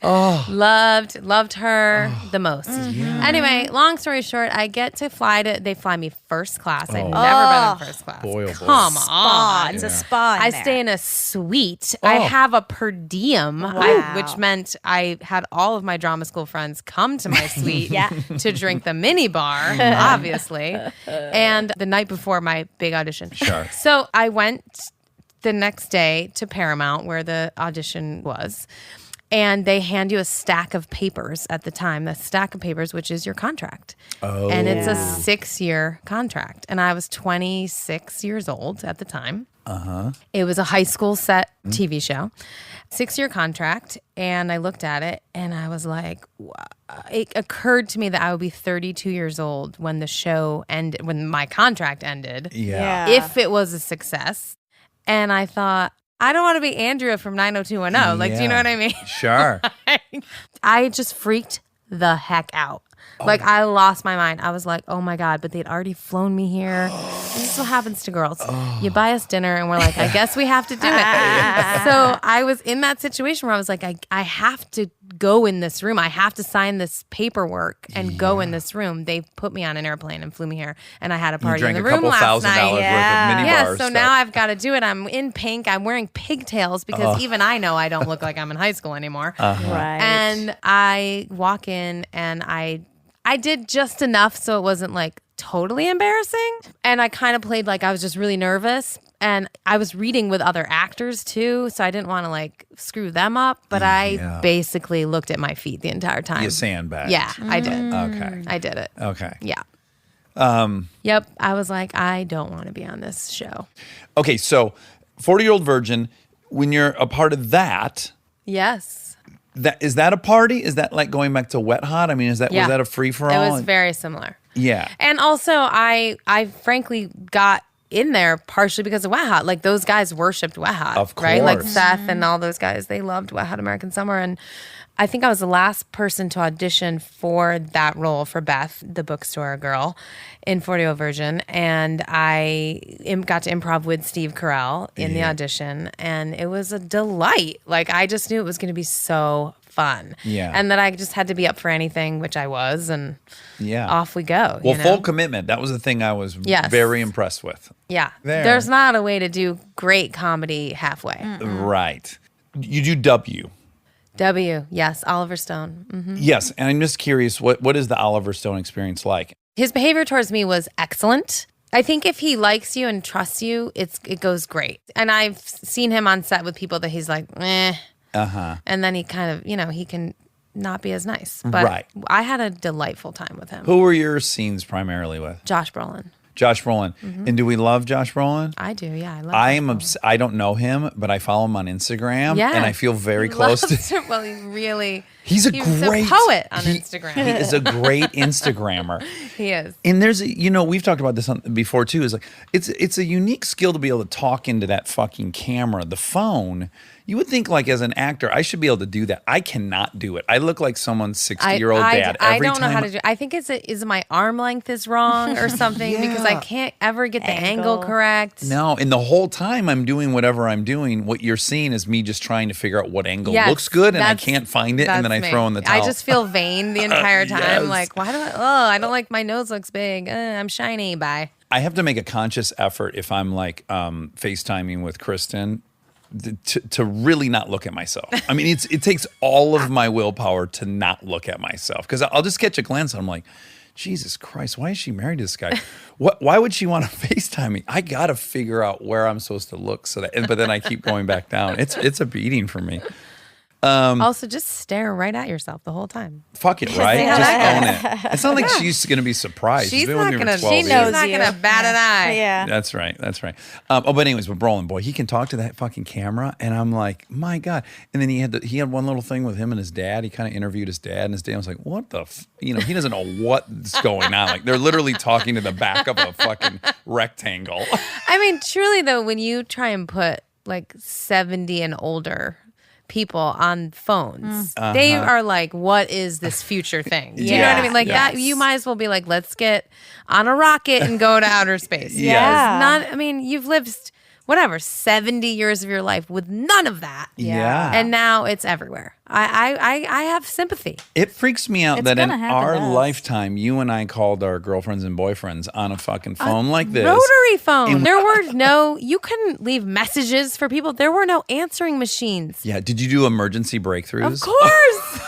her the most. Anyway, long story short, I get to they fly me first class. I'd never been in first class. Boy, oh boy. Come spa. on. It's a spa. I stay in a suite. I have a per diem, which meant I had all of my drama school friends come to my suite to drink the mini bar, obviously, and the night before my big audition. Sure. So I went the next day to Paramount where the audition was. And they hand you a stack of papers at the time, the stack of papers, which is your contract. Oh. And it's a 6-year contract. And I was 26 years old at the time. It was a high school set TV show, 6-year contract. And I looked at it and I was like, it occurred to me that I would be 32 years old when the show ended, when my contract ended, Yeah. if it was a success. And I thought, I don't want to be Andrea from 90210. Like, do you know what I mean? Sure. I just freaked the heck out. Like, I lost my mind. I was like, oh my God, but they'd already flown me here. This is what happens to girls. You buy us dinner and we're like, I guess we have to do it. So I was in that situation where I was like, I have to go in this room. I have to sign this paperwork and go in this room. They put me on an airplane and flew me here. And I had a party in the room last night. $2,000 worth of mini Yeah, bars. so now I've got to do it. I'm in pink. I'm wearing pigtails because even I know I don't look like I'm in high school anymore. Right. And I walk in and I did just enough so it wasn't like totally embarrassing. And I kind of played like I was just really nervous. And I was reading with other actors too, so I didn't want to like screw them up. But I basically looked at my feet the entire time. You sandbagged. Yeah, I did. Okay. I did it. Okay. Yeah. Yep. I was like, I don't want to be on this show. Okay, so 40-year-old virgin, when you're a part of that, Yes. is that a party? Is that like going back to Wet Hot? I mean, was that a free for all? It was very similar. Yeah. And also, I frankly got in there partially because of Wet Hot. Like, those guys worshipped Wet Hot. Of Right? Like course. Seth and all those guys, they loved Wet Hot American Summer. And I think I was the last person to audition for that role for Beth, the bookstore girl, in 40-year-old virgin. And I got to improv with Steve Carell in the audition. And it was a delight. Like, I just knew it was going to be so fun. Yeah. And that I just had to be up for anything, which I was. And Yeah. off we go. Well, you know? full commitment. That was the thing I was Yes. very impressed with. Yeah. There. There's not a way to do great comedy halfway. Right. You do W. W. Yes. Oliver Stone. Mhm. Yes, and I'm just curious, what is the Oliver Stone experience like? His behavior towards me was excellent. I think if he likes you and trusts you, it goes great. And I've seen him on set with people that he's like, and then he kind of, he can not be as nice. But Right. I had a delightful time with him. Who were your scenes primarily with? Josh Brolin. Josh Brolin. And do we love Josh Brolin? I do, yeah. I love I Josh am Brolin. I don't know him, but I follow him on Instagram, Yeah. and I feel very close to. Well, he really. He's a he great was a poet on he- Instagram. He is a great Instagrammer. He is. And there's we've talked about this before too. Is like it's a unique skill to be able to talk into that fucking camera, the phone. You would think like as an actor, I should be able to do that. I cannot do it. I look like someone's 60-year-old dad. I Every don't know how time- to do. I think is my arm length is wrong or something because I can't ever get the angle Angle. correct. No, and the whole time I'm doing whatever I'm doing, what you're seeing is me just trying to figure out what angle Yes, looks good, and I that's- can't find it, and then I that's throw me. in the towel. I just feel vain the entire time. Yes. Like, why do I don't like my nose looks big. I'm shiny. Bye. I have to make a conscious effort if I'm like FaceTiming with Kristen to really not look at myself. I mean, it takes all of my willpower to not look at myself because I'll just catch a glance and I'm like, Jesus Christ, why is she married to this guy? Why would she want to FaceTime me? I got to figure out where I'm supposed to look but then I keep going back down. It's a beating for me. Also, just stare right at yourself the whole time. Fuck it, right? how Just that own it. It's not like she's going to be surprised. She's been not with me for gonna. 12 She's years. not gonna bat an eye. Yeah. That's right. But anyways, with Brolin, boy, he can talk to that fucking camera, and I'm like, my God. And then he had one little thing with him and his dad. He kind of interviewed his dad, and his dad was like, what the, he doesn't know what's going on. Like they're literally talking to the back of a fucking rectangle. I mean, truly though, when you try and put like 70 and older people on phones, they are like, what is this future thing? Do you know what I mean? Like Yes. that, you might as well be like, let's get on a rocket and go to outer space. Yeah. It's not, I mean, you've lived 70 years of your life with none of that. Yeah. And now it's everywhere. I have sympathy. It freaks me out It's that in gonna happen our to us. lifetime, you and I called our girlfriends and boyfriends on a fucking phone like this. Rotary phone. And- There were you couldn't leave messages for people. There were no answering machines. Yeah. Did you do emergency breakthroughs? Of course.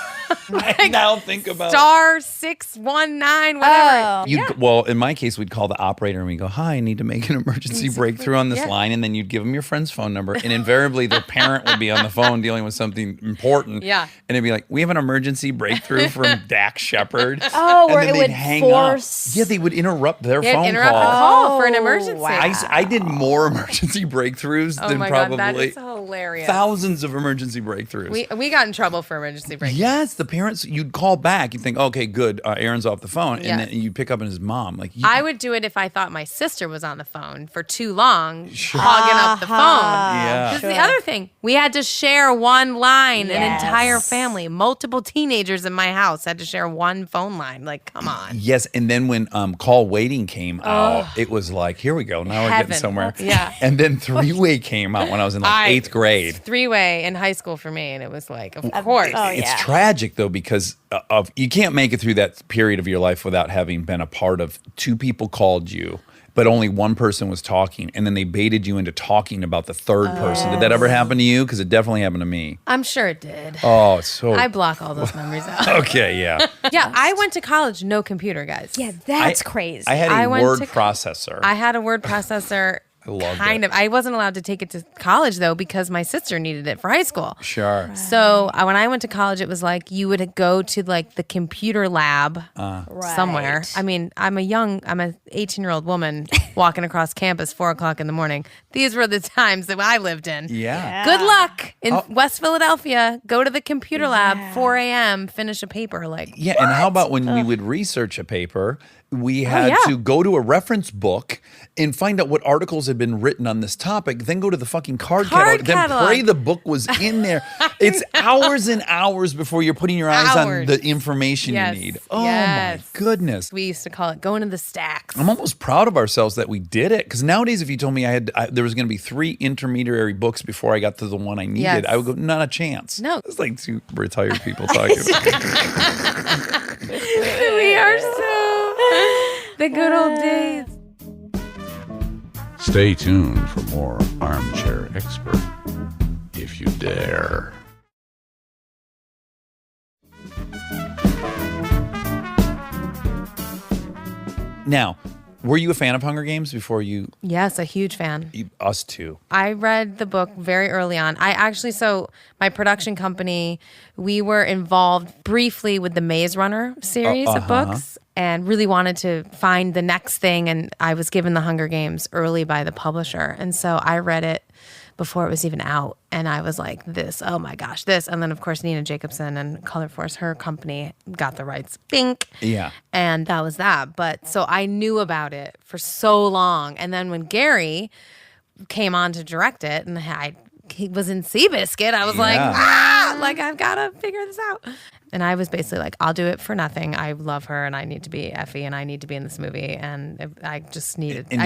I now think about Star 619, whatever. Well, in my case, we'd call the operator and we go, "Hi, I need to make an emergency breakthrough on this line," and then you'd give them your friend's phone number, and invariably their parent would be on the phone dealing with something important. Yeah. And it'd be like, "We have an emergency breakthrough from Dax Shepard." Oh, And where then it they'd would hang force. up. Yeah, they would interrupt their They'd phone interrupt call. a call for an Oh, emergency. wow. I did more emergency breakthroughs Oh than my probably God, that is hilarious. thousands of emergency breakthroughs. We got in trouble for emergency break. Yes, the parents, you'd call back. You'd think, okay, good, Aaron's off the phone. Yeah. And then you'd pick up and his mom. Like, I would do it if I thought my sister was on the phone for too long, hogging up the phone. Yeah. This is the other thing. We had to share one line, an Yes. entire family. Multiple teenagers in my house had to share one phone line. Like, come on. Yes, and then when call waiting came out, it was like, here we go. Now we're Heaven. getting somewhere. Yeah. And then three-way came out when I was in like eighth grade. Three-way in high school for me, and it was like, of course. Oh, It's yeah. tragic though because of you can't make it through that period of your life without having been a part of two people called you, but only one person was talking, and then they baited you into talking about the third person. Did that ever happen to you? Because it definitely happened to me. I'm sure it did. Oh, it's so I block all those memories out. okay. Yeah, Yeah, I went to college, no computer, guys. Yeah, that's crazy. I had I a went word to- processor. I had a word processor. loved Kind it. of. I wasn't allowed to take it to college though because my sister needed it for high school. Sure. So when I went to college, it was like you would go to like the computer lab somewhere. Right. I mean, I'm a 18-year-old woman walking across campus 4:00 in the morning. These were the times that I lived in. Yeah. Good luck in West Philadelphia. Go to the computer lab, 4 a.m., finish a paper. Like, Yeah, and how about when we would research a paper, we had yeah. to go to a reference book and find out what articles had been written on this topic, then go to the fucking card catalog, then catalog. pray the book was in there. It's hours and hours before you're putting your eyes on Hours. the information Yes, you need. Oh yes. my goodness. we used to call it going to the stacks. I'm almost proud of ourselves that we did it, because nowadays if you told me there was going to be 3 intermediary books before I got to the one I needed, Yes. I would go, not a chance. No. It's like two retired people talking. We are so the good old days. Stay tuned for more Armchair Expert, if you dare. Now, were you a fan of Hunger Games before Yes, a huge fan. us too? I read the book very early on. So my production company, we were involved briefly with the Maze Runner series of books and really wanted to find the next thing. And I was given the Hunger Games early by the publisher. And so I read it before it was even out. And I was like, oh my gosh, this. And then, of course, Nina Jacobson and Color Force, her company, got the rights. Bink. Yeah. And that was that. But so I knew about it for so long. And then when Gary came on to direct it and he was in Seabiscuit, I was like, I've got to figure this out. And I was basically like, I'll do it for nothing. I love her and I need to be Effie and I need to be in this movie. And I just needed And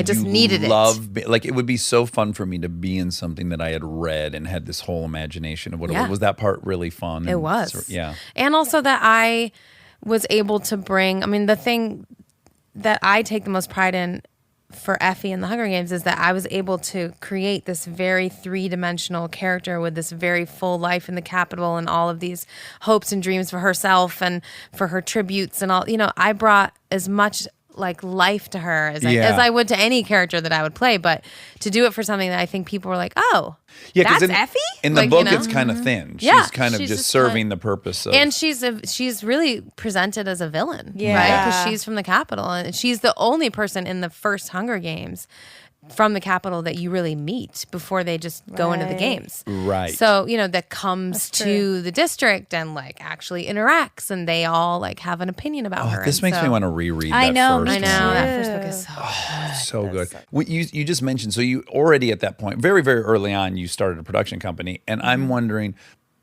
it. Like, it would be so fun for me to be in something that I had read and had this whole imagination of what it Yeah. was. That part really fun? It And was. yeah. And also that I was able to bring, I mean, the thing that I take the most pride in for Effie in the Hunger Games is that I was able to create this very 3-dimensional character with this very full life in the Capitol and all of these hopes and dreams for herself and for her tributes and all. You know, I brought as much like life to her as I would to any character that I would play, but to do it for something that I think people were like, oh, 'cause that's in, Effie? In the Like, book, you know? it's kind of thin. Yeah, She's kind of she's just just serving like- the purpose of. And she's really presented as a villain, Yeah. right? Because she's from the Capitol, and she's the only person in the first Hunger Games from the Capitol that you really meet before they just go into the Right. games. Right. So, you know, that comes That's to true. the district and like actually interacts and they all like have an opinion about her. This And makes so- me want to reread I that know, first me I know one. that first book is so So good. You just mentioned, so you already at that point, very, very early on, you started a production company. And I'm wondering,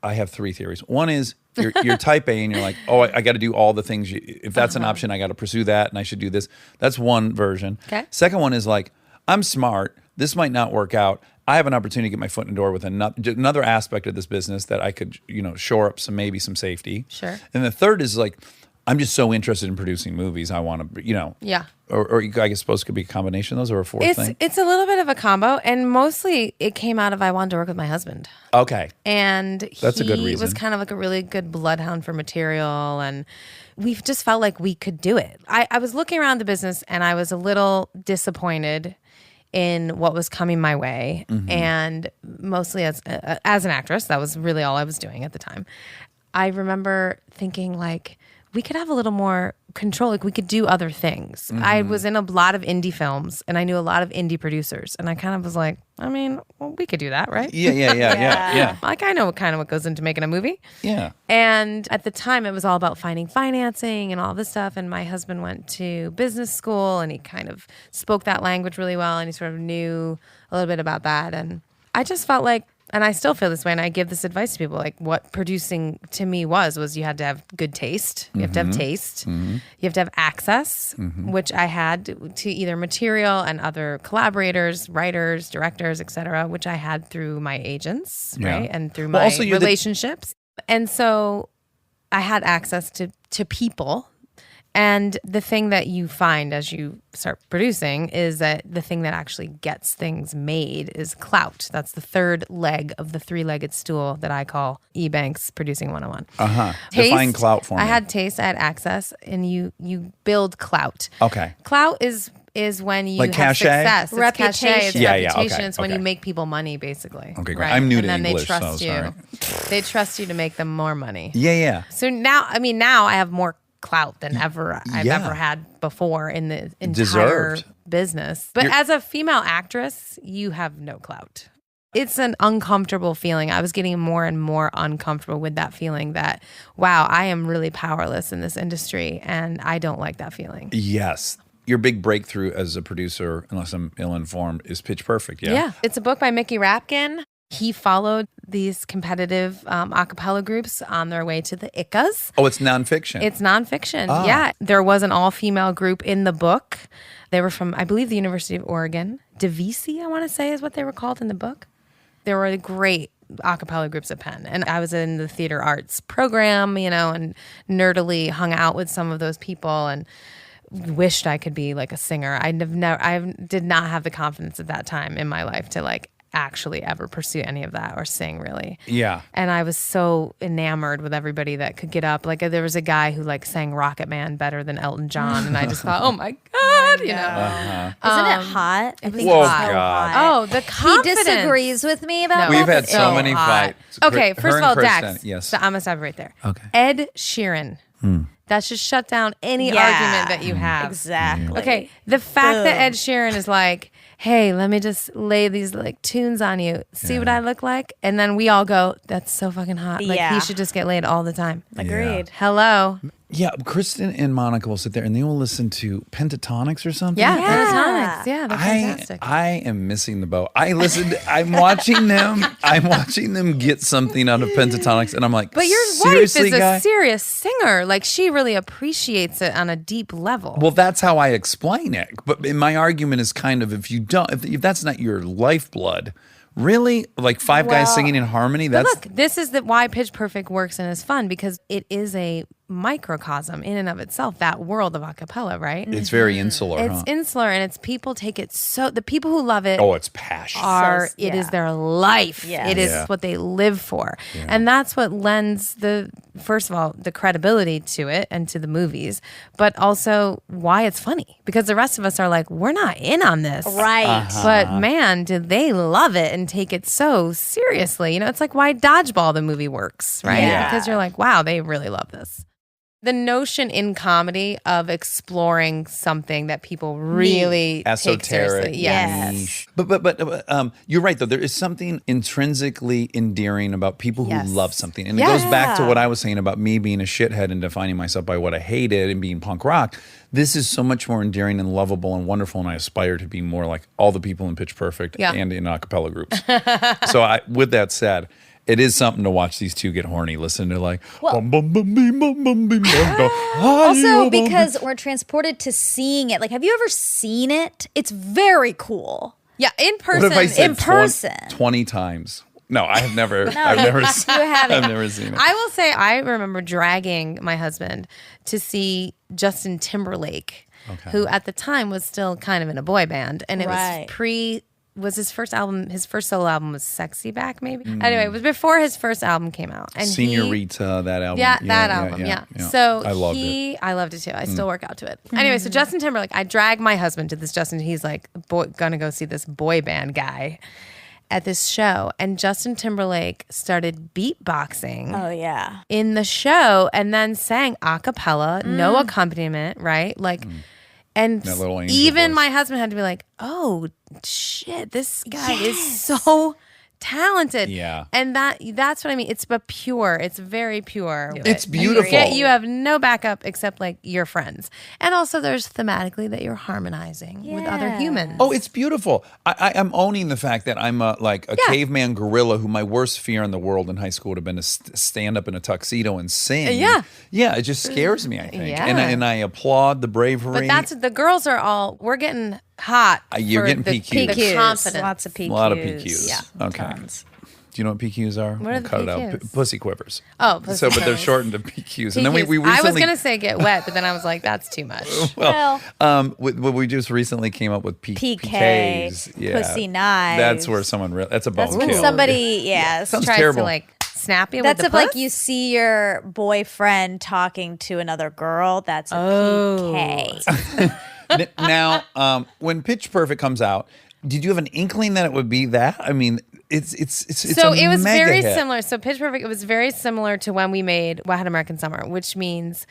I have 3 theories. One is you're type A and you're like, oh, I got to do all the things. If that's an option, I got to pursue that and I should do this. That's one version. Okay. Second one is like, I'm smart. This might not work out. I have an opportunity to get my foot in the door with another aspect of this business that I could, shore up some safety. Sure. And the third is like, I'm just so interested in producing movies. I want to, Yeah. or I guess supposed to be a combination of those or a fourth thing. It's a little bit of a combo, and mostly it came out of I wanted to work with my husband. Okay. And That's a good he was reason. kind of like a really good bloodhound for material, and we just felt like we could do it. I was looking around the business, and I was a little disappointed in what was coming my way, and mostly as an actress, that was really all I was doing at the time. I remember thinking like, we could have a little more control. Like we could do other things. I was in a lot of indie films and I knew a lot of indie producers. And I kind of was like, I mean, well, we could do that, right? Yeah. Like I know what goes into making a movie. Yeah. And at the time it was all about finding financing and all this stuff. And my husband went to business school and he kind of spoke that language really well. And he sort of knew a little bit about that. And I just felt like, and I still feel this way, and I give this advice to people, like what producing to me was you had to have good taste. You have to have taste. You have to have access, which I had to either material and other collaborators, writers, directors, etc., which I had through my agents, right? And through my also you're relationships. And so I had access to people. And the thing that you find as you start producing is that the thing that actually gets things made is clout. That's the third leg of the three-legged stool that I call eBank's Producing 101. Define clout for me. I had taste, I had access, and you build clout. Okay. Clout is when you Like have cachet? success. It's Reputation. cachet, it's Yeah, reputation. okay, It's when you okay. make people money, basically. Okay, great. right? I'm new and to then English, they trust so you. sorry. They trust you to make them more money. Yeah. So now I have more clout than ever I've Yeah. ever had before in the entire Deserved. business. But as a female actress, you have no clout. It's an uncomfortable feeling. I was getting more and more uncomfortable with that feeling that, wow, I am really powerless in this industry, and I don't like that feeling. Yes. Your big breakthrough as a producer, unless I'm ill-informed, is Pitch Perfect. Yeah. It's a book by Mickey Rapkin. He followed these competitive a cappella groups on their way to the ICAs. Oh, it's nonfiction. It's nonfiction. Yeah. There was an all-female group in the book. They were from, I believe, the University of Oregon. DeVisi, I want to say, is what they were called in the book. They were great a cappella groups at Penn. And I was in the theater arts program, and nerdily hung out with some of those people and wished I could be like a singer. I did not have the confidence at that time in my life to like actually ever pursue any of that or sing really. Yeah. And I was so enamored with everybody that could get up. Like there was a guy who like sang Rocket Man better than Elton John. And I just thought, oh my God, you know. Isn't it hot? I think Whoa, it's so God. hot. Oh, the He confidence. disagrees with me about We've that. had but so it's many hot. fights. Okay, Her first of and all, Kristen, Dax. yes. So I'm going to stop right there. Okay. Ed Sheeran. That should shut down any Yeah. argument that you have. Exactly. Okay, the fact that Boom. Ed Sheeran is like, hey, let me just lay these like tunes on you. See what I look like? And then we all go, that's so fucking hot. Like Yeah. he should just get laid all the time. Agreed. Hello. Yeah, Kristen and Monica will sit there and they will listen to pentatonics or something. Yeah, Yeah. pentatonics. Yeah, they're fantastic. I am missing the boat. I'm watching them get something out of pentatonics and I'm like, But your wife seriously, is a guy? serious singer. Like she really appreciates it on a deep level. Well, that's how I explain it. But my argument is kind of if that's not your lifeblood, really, like five guys singing in harmony. But That's look, this is why Pitch Perfect works and is fun because it is a microcosm in and of itself, that world of a cappella, right? it's very insular. It's huh? insular and it's people take it so the people who love it Oh, it's passion. Says- it is yeah. their life. Yeah. It is Yeah. what they live for. And that's what lends first of all, the credibility to it and to the movies, but also why it's funny. Because the rest of us are like, we're not in on this. Right. But man, did they love it and take it so seriously. It's like why Dodgeball the movie works, right? Yeah. Because you're like, wow, they really love this. The notion in comedy of exploring something that people really take Esoteric, seriously. Yes. niche. But you're right though. There is something intrinsically endearing about people who Yes. love something, and it goes back to Yeah. what I was saying about me being a shithead and defining myself by what I hated and being punk rock. This is so much more endearing and lovable and wonderful, and I aspire to be more like all the people in Pitch Perfect Yeah. and in a cappella groups. So, with that said. It is something to watch these two get horny. Listen to like, bum, bum, bum, bim, bum, bum, bim, bum, bum. Also, because we're transported to seeing it. Like, have you ever seen it? It's very cool. Yeah, in What person. if I said in person. 20 times? No, I have never. I've never. Seen, haven't. I've never seen it. I will say I remember dragging my husband to see Justin Timberlake, who at the time was still kind of in a boy band, and it Right. was his first album. His first solo album was "Sexy Back," maybe. Anyway, it was before his first album came out. And Senorita, that album. Yeah, that album. Yeah. So I loved it. I loved it too. I still work out to it. Anyway, so Justin Timberlake, I dragged my husband to this Justin. He's like, gonna go see this boy band guy at this show, and Justin Timberlake started beatboxing Oh yeah. in the show and then sang a cappella, no accompaniment, right? Like, and That little angel even voice. my husband had to be like, oh shit, this guy is so talented. Yeah. And that's what I mean. It's but pure. It's very pure. It's beautiful. You have no backup except like your friends. And also there's thematically that you're harmonizing with other Yeah. humans. Oh, it's beautiful. I'm owning the fact that I'm a caveman gorilla who my worst fear in the world in high school would have been to stand up in a tuxedo and sing. Yeah. Yeah, it just scares me, I think. Yeah. And I applaud the bravery. But that's the girls are all we're getting hot. You're for getting the, PQs. The confidence. Lots of PQs. a lot of PQs. Yeah. Okay. Tons. Do you know what PQs are? What are We'll the cut it out. PQs? Pussy quivers. Oh, pussy So, but they're quivers. shortened to PQs. And then we PQs. recently. I was gonna say get wet, but then I was like, that's too much. Well, we just recently came up with PK, PKs. Yeah. pussy knives. That's where someone. That's a bone That's when kill. somebody, yeah. Sounds Tries terrible. to like snap you That's with if the like puss? you see your boyfriend talking to another girl. That's a PK. Now, when Pitch Perfect comes out, did you have an inkling that it would be that? I mean, it's So a it was mega very hit. similar. So Pitch Perfect, it was very similar to when we made Wet Hot American Summer, which means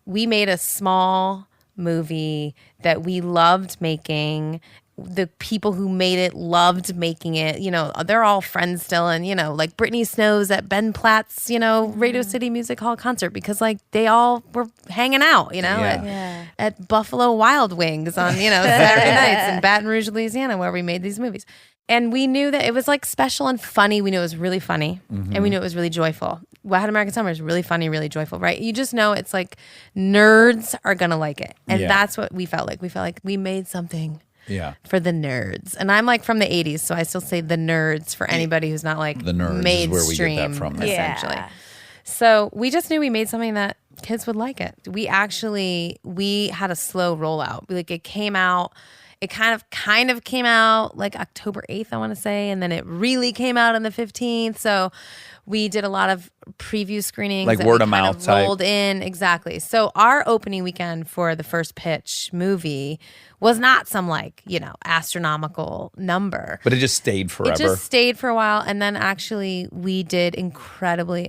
we made a small movie that we loved making. The people who made it loved making it. You know, they're all friends still. And, you know, like Brittany Snow's at Ben Platt's, you know, Radio City Music Hall concert because, like, they all were hanging out, you know, Yeah. at Buffalo Wild Wings on, you know, Saturday nights in Baton Rouge, Louisiana, where we made these movies. And we knew that it was like special and funny. We knew it was really funny and we knew it was really joyful. Wet Hot American Summer is really funny, really joyful, right? You just know it's like nerds are going to like it. And Yeah. that's what we felt like. We felt like we made something Yeah. for the nerds. And I'm like from the 80s, so I still say the nerds for anybody who's not like The nerds is mainstream, where we get that from. essentially. Yeah. So we just knew we made something that kids would like it. We had a slow rollout. Like it came out, it kind of came out like October 8th, I want to say. And then it really came out on the 15th. So we did a lot of preview screenings. Like that word we of kind mouth type. rolled in. Exactly. So our opening weekend for the first pitch movie was not some like, you know, astronomical number. But it just stayed forever. It just stayed for a while, and then actually we did incredibly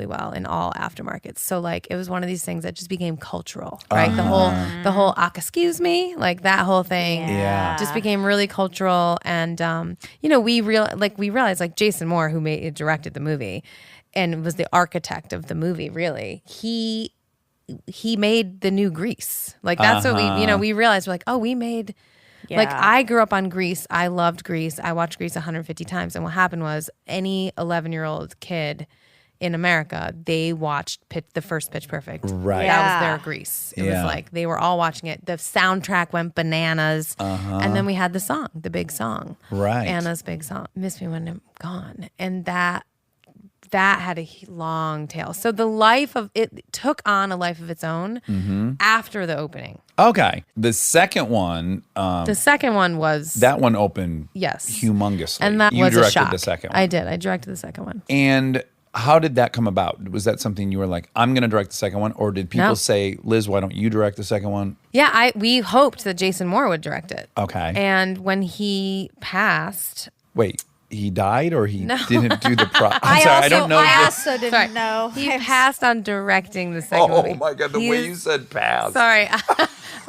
well in all aftermarkets. So like it was one of these things that just became cultural, right? The whole excuse me, like that whole thing, Yeah. just became really cultural. And you know, we realized like Jason Moore, who directed the movie, and was the architect of the movie. Really, he made the new Grease. Like that's what we realized. We're like, oh, we made. Like Yeah. I grew up on Grease. I loved Grease. I watched Grease 150 times. And what happened was any 11-year-old kid in America, they watched the first Pitch Perfect. Right. That was Yeah. their Grease. It Yeah. was like they were all watching it. The soundtrack went bananas. And then we had the song, the big song. Right. Anna's big song, Miss Me When I'm Gone. And that had a long tail. So the life of it took on a life of its own after the opening. Okay. The second one, The second one was that one opened yes, humongously. and that you was directed a shock. the second one. I did. I directed the second one. And how did that come about? Was that something you were like, I'm going to direct the second one? Or did people No. say, Liz, why don't you direct the second one? Yeah, we hoped that Jason Moore would direct it. Okay. And when he passed, Wait, he died or he didn't do the I'm I sorry, also, I don't know. I this. also didn't sorry, know. he passed on directing the second Oh movie. my God, the way you said pass. Sorry.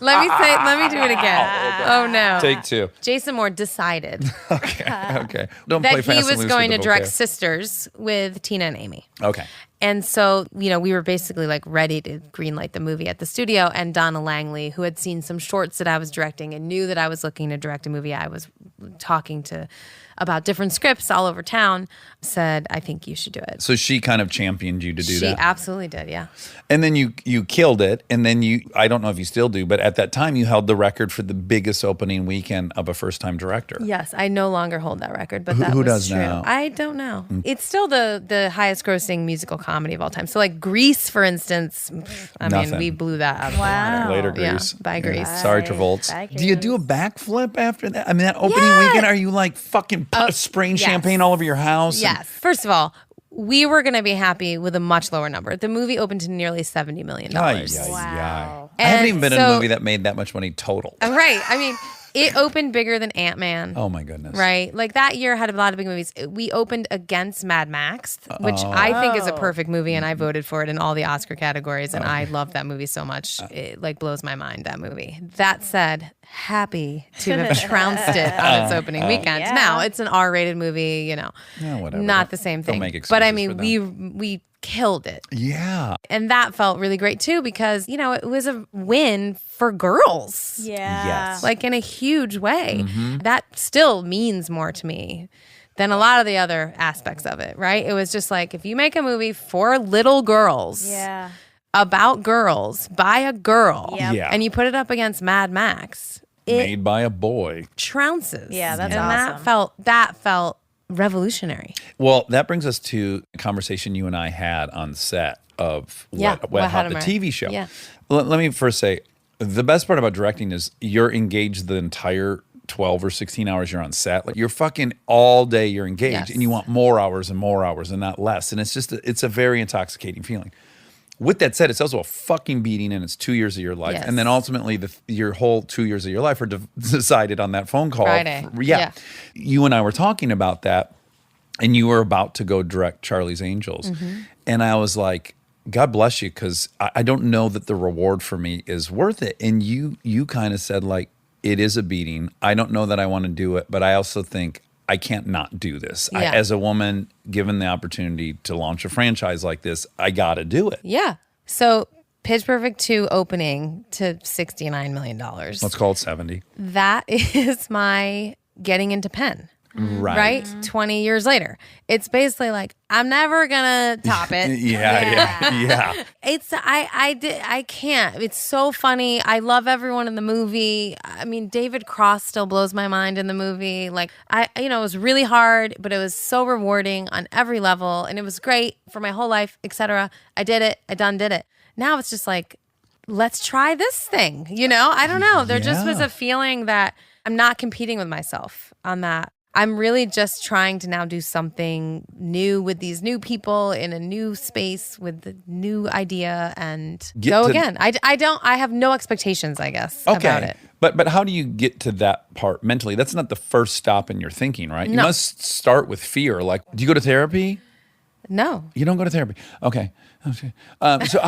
Let me do it again. Oh no. Take two. Jason Moore decided Okay. Don't play that fast he and was loose going to with the direct bouquet. Sisters with Tina and Amy. Okay. And so, you know, we were basically like ready to greenlight the movie at the studio. And Donna Langley, who had seen some shorts that I was directing and knew that I was looking to direct a movie, I was talking to about different scripts all over town, said, I think you should do it. So she kind of championed you to do She that. absolutely did, yeah. And then you killed it. And then I don't know if you still do, but at that time you held the record for the biggest opening weekend of a first-time director. Yes, I no longer hold that record, but that Who was does true. now? I don't know. It's still the highest grossing musical comedy of all time. So like Grease, for instance, I mean, Nothing. we blew that out of Wow. the water. Later, Yeah, Grease. by Grease. Sorry, Travolta. Bye, Do you do a Grease. backflip after that? I mean, that opening weekend, are you like fucking spraying yes. champagne all over your house? Yes. First of all, we were going to be happy with a much lower number. The movie opened to nearly $70 million. Ay, Wow. I haven't And even been in a so- movie that made that much money total. Right. I mean, it opened bigger than Ant-Man. Oh my goodness. Right. Like that year had a lot of big movies. We opened against Mad Max, which I think is a perfect movie, and I voted for it in all the Oscar categories, and I love that movie so much. It like blows my mind, that movie. That said, happy to have trounced it on its opening weekend. Yeah. Now, it's an R-rated movie, you know. Yeah, whatever. Not the same Don't thing. make But I excuses mean, for we killed it. Yeah. And that felt really great too because, you know, it was a win for girls. Yeah. Yes. Like in a huge way. Mm-hmm. That still means more to me than a lot of the other aspects of it, right? It was just like if you make a movie for little girls, Yeah. about girls, by a girl, Yep. Yeah. and you put it up against Mad Max, it Made by a boy. trounces. Yeah, that's and awesome. that felt revolutionary. Well, that brings us to a conversation you and I had on set of Wet Wet Hot, Hot the America. TV show. Yeah. Let me first say, the best part about directing is you're engaged the entire 12 or 16 hours you're on set. Like you're fucking all day you're engaged Yes. and you want more hours and not less. And it's just, it's a very intoxicating feeling. With that said, it's also a fucking beating and it's 2 years of your life. Yes. And then ultimately your whole 2 years of your life are decided on that phone call. Friday. Yeah. Yeah. You and I were talking about that and you were about to go direct Charlie's Angels. Mm-hmm. And I was like, God bless you, because I don't know that the reward for me is worth it. And you kind of said, like, it is a beating. I don't know that I want to do it, but I also think I can't not do this. Yeah. As a woman, given the opportunity to launch a franchise like this, I got to do it. Yeah. So Pitch Perfect 2 opening to $69 million. Let's call it 70. That is my getting into Penn. Right? 20 years later. It's basically like, I'm never gonna top it. Yeah. It's I can't. It's so funny. I love everyone in the movie. I mean, David Cross still blows my mind in the movie. Like it was really hard, but it was so rewarding on every level, and it was great for my whole life, etc. I did it. I did it. Now it's just like, let's try this thing. I don't know. There just was Yeah. a feeling that I'm not competing with myself on that. I'm really just trying to now do something new with these new people in a new space with the new idea and Get go to- again. I have no expectations, I guess, about it. But how do you get to that part mentally? That's not the first stop in your thinking, right? You No. must start with fear. Like, do you go to therapy? No. You don't go to therapy. Okay. So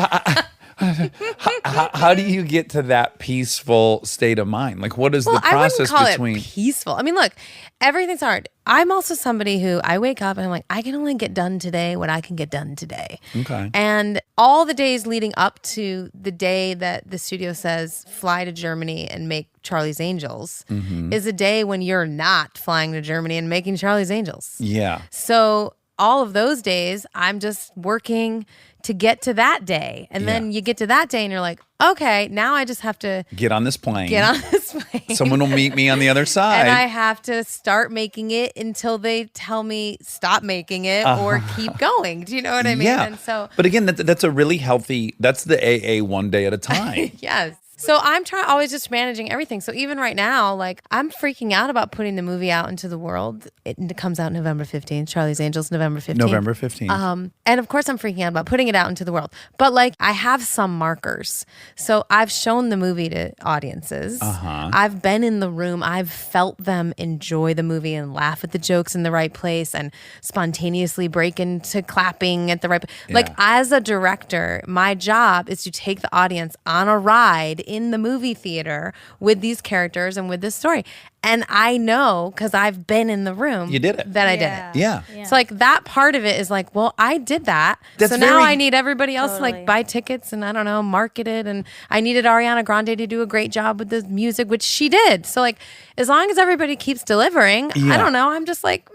how do you get to that peaceful state of mind? Like, what is the I wouldn't process call between? it peaceful. I mean, look, everything's hard. I'm also somebody who I wake up and I'm like, I can only get done today what I can get done today. Okay. And all the days leading up to the day that the studio says fly to Germany and make Charlie's Angels Mm-hmm. is a day when you're not flying to Germany and making Charlie's Angels. Yeah. So all of those days, I'm just working to get to that day. And then Yeah. you get to that day and you're like, okay, now I just have to Get on this plane. get on this plane. Someone will meet me on the other side. And I have to start making it until they tell me stop making it or keep going. Do you know what I mean? Yeah. And so, But again, that's a really healthy. That's the AA one day at a time. yes. So I'm always just managing everything. So even right now, like I'm freaking out about putting the movie out into the world. It comes out November 15th. Charlie's Angels, November 15th. November 15th. And of course, I'm freaking out about putting it out into the world. But like, I have some markers. So I've shown the movie to audiences. I've been in the room. I've felt them enjoy the movie and laugh at the jokes in the right place and spontaneously break into clapping at the right. Like as a director, my job is to take the audience on a ride in the movie theater with these characters and with this story. And I know, because I've been in the room. You did it. That I did it. Yeah. So like that part of it is like, well, I did that. That's so now very- I need everybody else to Totally. like buy tickets and I don't know, market it. And I needed Ariana Grande to do a great job with the music, which she did. So like, as long as everybody keeps delivering, Yeah. I don't know. I'm just like,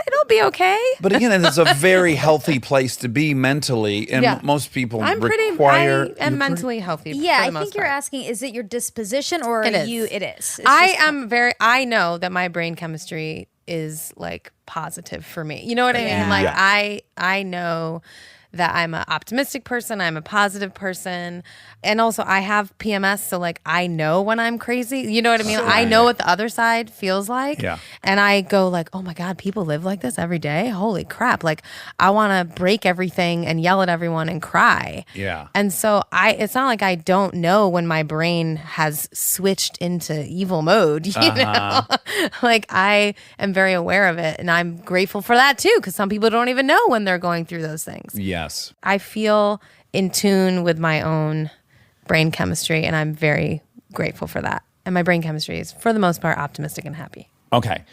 it'll be okay. But again, it's a very healthy place to be mentally, and Yeah. most people I'm require. I am mentally healthy. Yeah, for the I most think you're part. asking, is it your disposition or It are is. you? It is. It's I just- I know that my brain chemistry is like positive for me. You know what I mean? Like Yeah. I know that I'm an optimistic person, I'm a positive person. And also I have PMS, so like I know when I'm crazy. You know what I mean? I know what the other side feels like. Yeah. And I go like, "Oh my god, people live like this every day? Holy crap." Like I want to break everything and yell at everyone and cry. Yeah. And so it's not like I don't know when my brain has switched into evil mode, you know? Like I am very aware of it and I'm grateful for that too, because some people don't even know when they're going through those things. Yes. I feel in tune with my own brain chemistry and I'm very grateful for that. And my brain chemistry is for the most part optimistic and happy. Okay.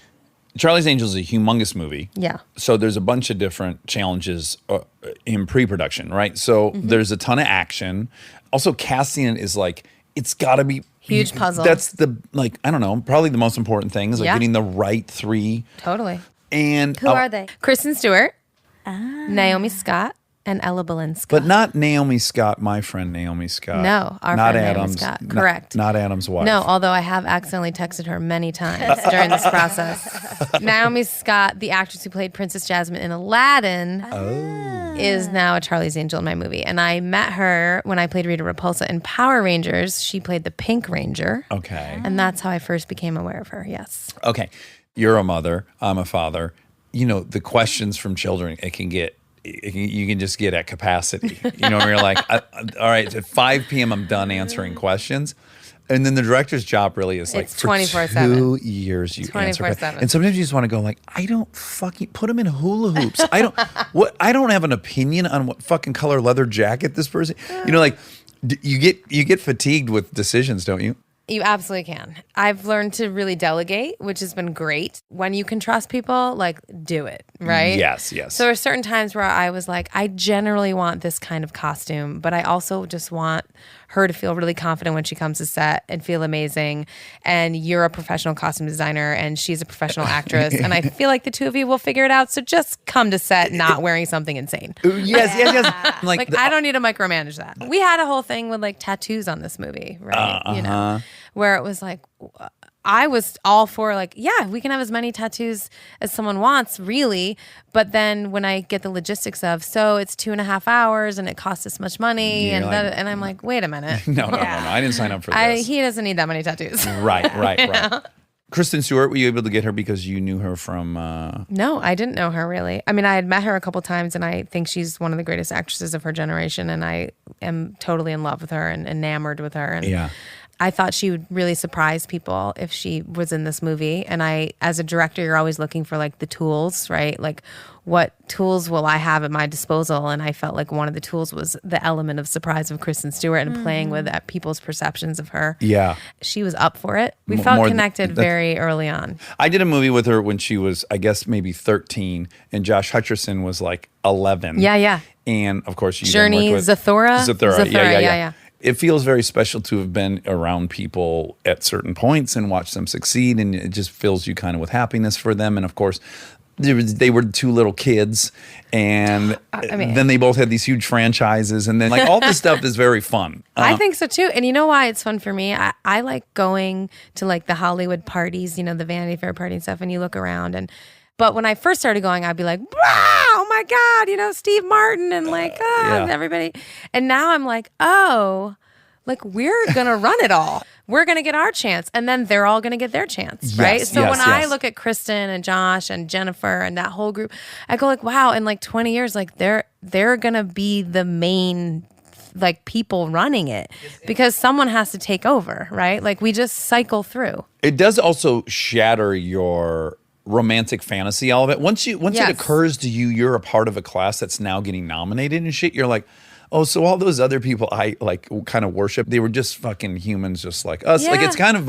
Charlie's Angels is a humongous movie. Yeah. So there's a bunch of different challenges in pre-production, right? So Mm-hmm. there's a ton of action. Also, casting it is like, it's got to be Huge puzzle. That's the, like, I don't know, probably the most important thing is like Yeah. getting the right three. Totally. And Who are they? Kristen Stewart, Naomi Scott, and Ella Balinska. But not Naomi Scott, my friend Naomi Scott. No, our not friend Naomi Adam's, Scott. not- Correct. Not Adam's wife. No, although I have accidentally texted her many times during this process. Naomi Scott, the actress who played Princess Jasmine in Aladdin, is now a Charlie's Angel in my movie. And I met her when I played Rita Repulsa in Power Rangers. She played the Pink Ranger. Okay. And that's how I first became aware of her, yes. Okay. You're a mother. I'm a father. You know, the questions from children, you can just get at capacity. You know, where you're like, all right, at 5 p.m. I'm done answering questions. And then the director's job really is like It's for 24/7. 2 years you answer 24/7. questions. And sometimes you just want to go like, I don't fucking put them in hula hoops. I don't have an opinion on what fucking color leather jacket this person. You know, like you get fatigued with decisions, don't you? You absolutely can. I've learned to really delegate, which has been great. When you can trust people, like, do it, right? Yes, yes. So there are certain times where I was like, I generally want this kind of costume, but I also just want her to feel really confident when she comes to set and feel amazing. And you're a professional costume designer and she's a professional actress. And I feel like the two of you will figure it out. So just come to set not wearing something insane. Yes. Like I don't need to micromanage that. We had a whole thing with like tattoos on this movie, right? You know, where it was like, I was all for like, yeah, we can have as many tattoos as someone wants, really. But then when I get the logistics of, so it's 2.5 hours and it costs this much money, Yeah, and like- that, and I'm like, wait a minute, No. I didn't sign up for this. he doesn't need that many tattoos. Right. Kristen Stewart, were you able to get her because you knew her from? No, I didn't know her really. I mean, I had met her a couple times, and I think she's one of the greatest actresses of her generation, and I am totally in love with her and enamored with her. And Yeah. I thought she would really surprise people if she was in this movie. And I, as a director, you're always looking for like the tools, right? Like, what tools will I have at my disposal? And I felt like one of the tools was the element of surprise of Kristen Stewart and playing with people's perceptions of her. Yeah. She was up for it. We more felt than- connected that's- very early on. I did a movie with her when she was, I guess, maybe 13, and Josh Hutcherson was like 11. Yeah. And of course, you Journey then worked with Zathura? Zathura. Yeah. Yeah. It feels very special to have been around people at certain points and watch them succeed, and it just fills you kind of with happiness for them. And of course, they were two little kids, and mean- then they both had these huge franchises, and then like all this stuff is very fun. I think so too. And you know why it's fun for me? I like going to like the Hollywood parties, you know, the Vanity Fair party and stuff, and you look around but when I first started going, I'd be like, wow, oh my God, you know, Steve Martin and like, everybody. And now I'm like, oh, like we're going to run it all. We're going to get our chance. And then they're all going to get their chance, right? So when I look at Kristen and Josh and Jennifer and that whole group, I go like, wow, in like 20 years, like they're going to be the main like people running it because someone has to take over, right? Like we just cycle through. It does also shatter your romantic fantasy element. Once it Yes. occurs to you, you're a part of a class that's now getting nominated and shit. You're like, oh, so all those other people I like kind of worship, they were just fucking humans just like us. Like Yeah. it's kind of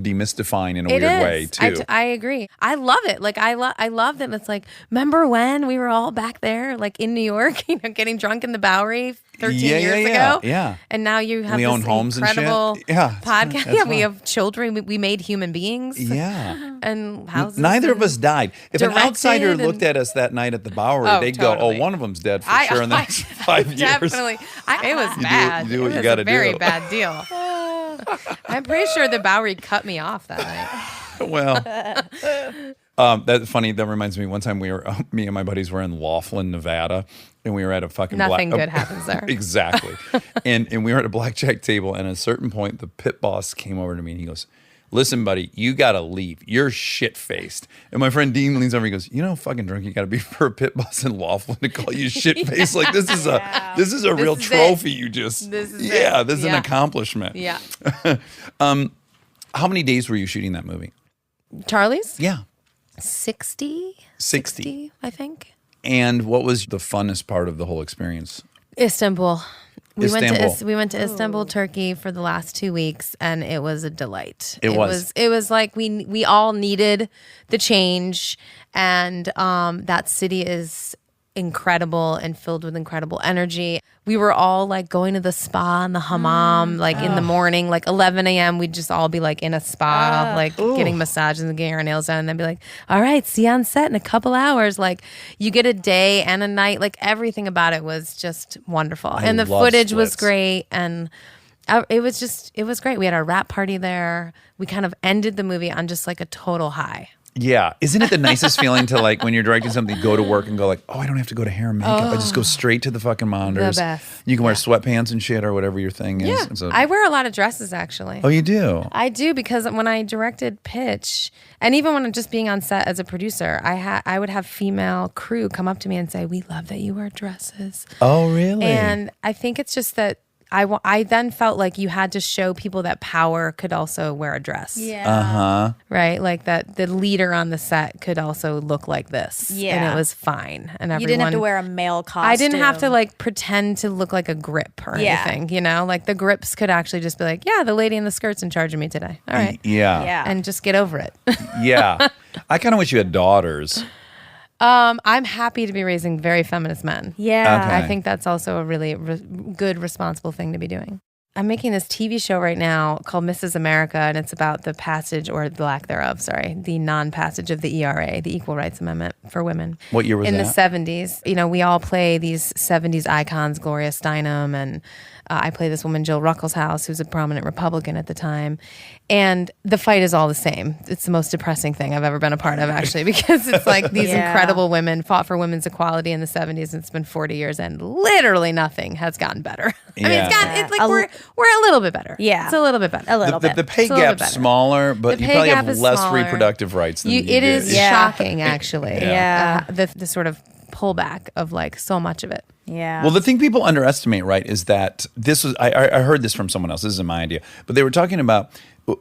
demystifying in a It weird is. way too. I agree. I love it. Like I love that it's like, remember when we were all back there, like in New York, getting drunk in the Bowery 13 years ago? Yeah. And now you have We this own homes and shit. incredible Yeah, podcast. that's Yeah, we fun. have children. We made human beings. Yeah. And houses. Neither of and- us died. If an directed outsider and- looked at us that night at the Bowery, Oh, they'd totally. go, "Oh, one of them's dead for I- sure in the I- next 5 years." Definitely. It was bad. you do what it you was gotta a very do. bad deal. I'm pretty sure the Bowery cut me off that night. Well, that's funny. That reminds me. One time me and my buddies were in Laughlin, Nevada, and we were at a fucking Nothing good happens there. Exactly. and we were at a blackjack table, and at a certain point, the pit boss came over to me and he goes, "Listen, buddy, you gotta leave. You're shit faced." And my friend Dean leans over. He goes, "You know how fucking drunk you gotta be for a pit boss in Laughlin to call you shit faced? Like this is a real is it. trophy. You just This is yeah, it. this is an Yeah. accomplishment." Yeah. How many days were you shooting that movie? Charlie's? Yeah, 60? 60. I think. And what was the funnest part of the whole experience? Istanbul. Istanbul. We went to Istanbul, Turkey for the last 2 weeks, and it was a delight. It was. It was like we all needed the change, and that city is incredible and filled with incredible energy. We were all like going to the spa and the hammam like in the morning, like 11 a.m. We'd just all be like in a spa, like getting massages and getting our nails done, and then be like, all right, see you on set in a couple hours. Like you get a day and a night. Like everything about it was just wonderful. And the love footage was splits. great. And it was great. We had our wrap party there. We kind of ended the movie on just like a total high. Yeah. Isn't it the nicest feeling to like when you're directing something, go to work and go like, oh, I don't have to go to hair and makeup. I just go straight to the fucking monitors. best. You can wear sweatpants and shit or whatever your thing is. Yeah. And so- I wear a lot of dresses actually. oh, you do? I do, because when I directed Pitch, and even when I'm just being on set as a producer, I would have female crew come up to me and say, "We love that you wear dresses." Oh, really? And I think it's just that I then felt like you had to show people that power could also wear a dress. Yeah. Right? Like that the leader on the set could also look like this. Yeah. And it was fine. And everyone, You didn't have to wear a male costume. I didn't have to like pretend to look like a grip or Yeah. anything, you know? Like the grips could actually just be like, yeah, the lady in the skirt's in charge of me today. All right. Yeah. Yeah. And just get over it. Yeah. I kind of wish you had daughters. I'm happy to be raising very feminist men. Yeah. Okay. I think that's also a really good, responsible thing to be doing. I'm making this TV show right now called Mrs. America, and it's about the passage, or the lack thereof, the non-passage of the ERA, the Equal Rights Amendment for women. What year was in that? the 70s. You know, we all play these 70s icons, Gloria Steinem, and I play this woman, Jill Ruckelshaus, who's a prominent Republican at the time. And the fight is all the same. It's the most depressing thing I've ever been a part of, actually, because it's like these Yeah. incredible women fought for women's equality in the 70s, and it's been 40 years, and literally nothing has gotten better. I mean, it's like we're a little bit better. Yeah. It's a little bit better. A little The bit. pay It's a little bit gap's better. smaller, but The you pay probably gap have is less smaller. reproductive rights than you It is did. Yeah. shocking, actually. Yeah. The sort of pullback of like so much of it. Yeah. Well, the thing people underestimate, right, is that this was, I heard this from someone else. This isn't my idea, but they were talking about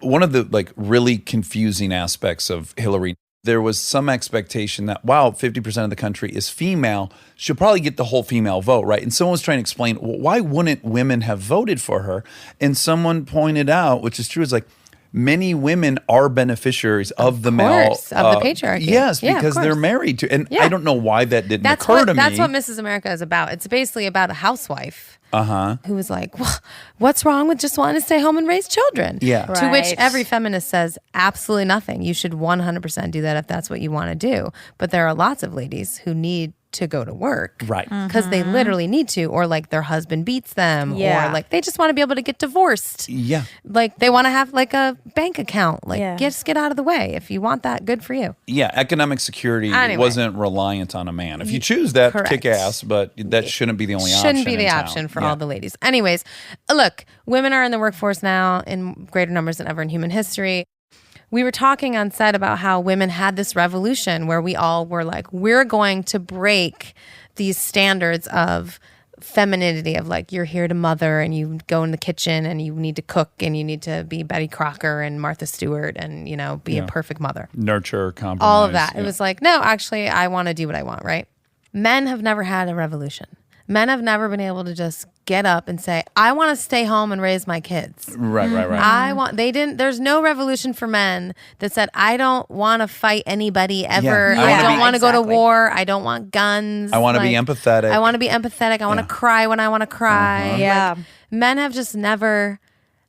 one of the like really confusing aspects of Hillary. There was some expectation that, wow, 50% of the country is female, she'll probably get the whole female vote, right? And someone was trying to explain, well, why wouldn't women have voted for her? And someone pointed out, which is true, is like, many women are beneficiaries of the male course, of the patriarchy. Yes, Yeah, of because they're course. married to, and Yeah. I don't know why that didn't That's occur to me. That's what Mrs. America is about. It's basically about a housewife who was like, well, what's wrong with just wanting to stay home and raise children? Yeah. To which Right. every feminist says, absolutely nothing. You should 100% do that if that's what you want to do. But there are lots of ladies who need to go to work. Right. Because they literally need to, or like their husband beats them, Yeah. or like they just want to be able to get divorced. Yeah. Like they want to have like a bank account. Like Yeah. just get out of the way. If you want that, good for you. Yeah, economic security Anyway. wasn't reliant on a man. If you choose that, Correct. kick ass, but that shouldn't be the only option. Shouldn't be the in town. option for Yeah. all the ladies. Anyways, look, women are in the workforce now in greater numbers than ever in human history. We were talking on set about how women had this revolution where we all were like, we're going to break these standards of femininity, of like, you're here to mother and you go in the kitchen and you need to cook and you need to be Betty Crocker and Martha Stewart and, you know, be a perfect mother. Nurture, compromise. All of that. Yeah. It was like, no, actually, I want to do what I want, right? Men have never had a revolution. Men have never been able to just get up and say, I want to stay home and raise my kids. Right. There's no revolution for men that said, I don't want to fight anybody ever. Yeah. I don't want to go to exactly. war. I don't want guns. I want to be empathetic. I want to be empathetic. I want to cry when I want to cry. Yeah. Like, men have just never,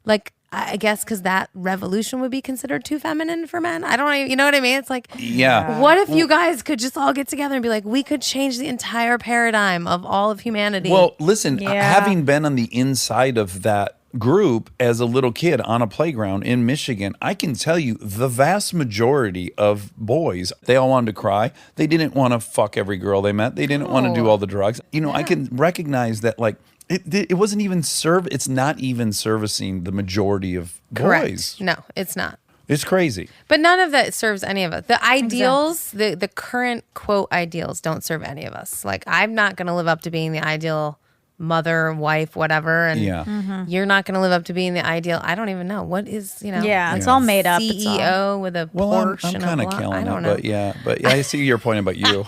like, I guess because that revolution would be considered too feminine for men. I don't know. You know what I mean? It's like, Yeah. what if you guys could just all get together and be like, we could change the entire paradigm of all of humanity? Well, listen, Yeah. having been on the inside of that group as a little kid on a playground in Michigan, I can tell you the vast majority of boys, they all wanted to cry. They didn't want to fuck every girl they met. They didn't want to do all the drugs. You know, I can recognize that, like, it wasn't even it's not even servicing the majority of correct. boys. No, it's not. It's crazy. But none of that serves any of us. The ideals, the current quote ideals don't serve any of us. Like, I'm not going to live up to being the ideal mother, wife, whatever. And Yeah. you're not going to live up to being the ideal. I don't even know. What is, Yeah, it's all made up. It's all- CEO with a Well, Porsche I'm and kind a of blah- killing I don't it, know. but yeah, I see your point about you.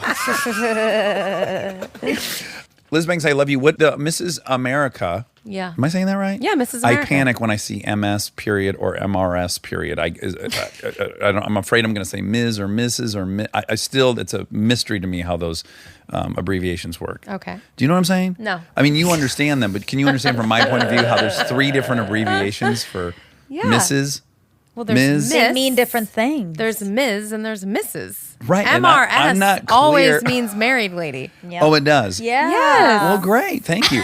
Liz Banks, I love you. What the Mrs. America? Yeah. Am I saying that right? Yeah, Mrs. America. I panic when I see MS period or MRS period. I'm afraid I'm going to say Ms. or Mrs. or I still, it's a mystery to me how those abbreviations work. Okay. Do you know what I'm saying? No. I mean, you understand them, but can you understand from my point of view how there's 3 different abbreviations for Yeah. Mrs.? Well, there's Ms. They Miss, mean different things. There's Ms. and there's Mrs. Right, and MRS I'm not clear. always means married lady. Yep. Oh, it does? Yeah. Yes. Well, great. Thank you.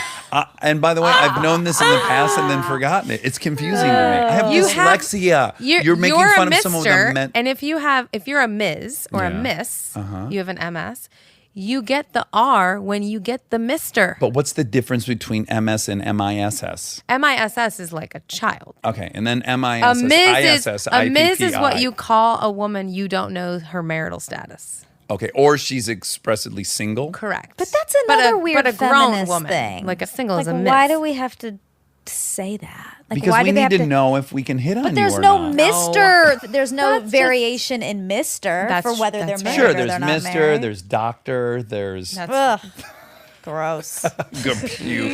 And by the way, I've known this in the past and then forgotten it. It's confusing to me. I have You have- dyslexia. You're making you're fun a of someone with a Mr., and if you're a Ms. or a Yeah. Miss, Uh-huh. you have an MS. You get the R when you get the Mr. But what's the difference between MS and MISS? MISS is like a child. Okay, and then A MISS, Ms. ISS, a Ms. is what IPPI. you call a woman you don't know her marital status. Okay, or she's expressly single. Correct. But that's another weird but a grown feminist woman, thing. like a single Like, is a Miss. why do we have to say that? Like, Because why we do they need have to know if we can hit on But you there's or no not. Mister. There's no That's just- variation in Mister That's- for whether they're that's married Sure, or there's they're not Mr., married. there's Doctor, there's Ugh, gross. good puke.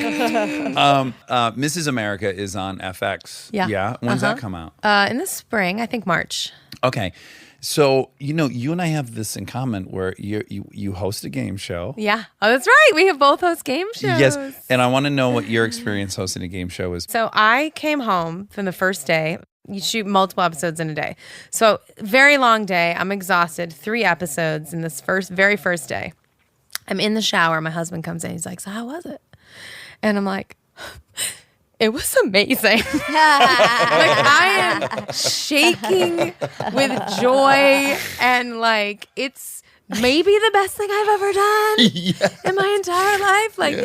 Mrs. America is on FX. Yeah. Yeah. When's that come out? In the spring, I think March. Okay. So, you and I have this in common where you host a game show. Yeah. Oh, that's right. We have both host game shows. Yes. And I want to know what your experience hosting a game show is. So I came home from the first day. You shoot multiple episodes in a day. So very long day. I'm exhausted. 3 episodes in this very first day. I'm in the shower. My husband comes in. He's like, so how was it? And I'm like, it was amazing. Like, I am shaking with joy, and like it's maybe the best thing I've ever done in my entire life. Like,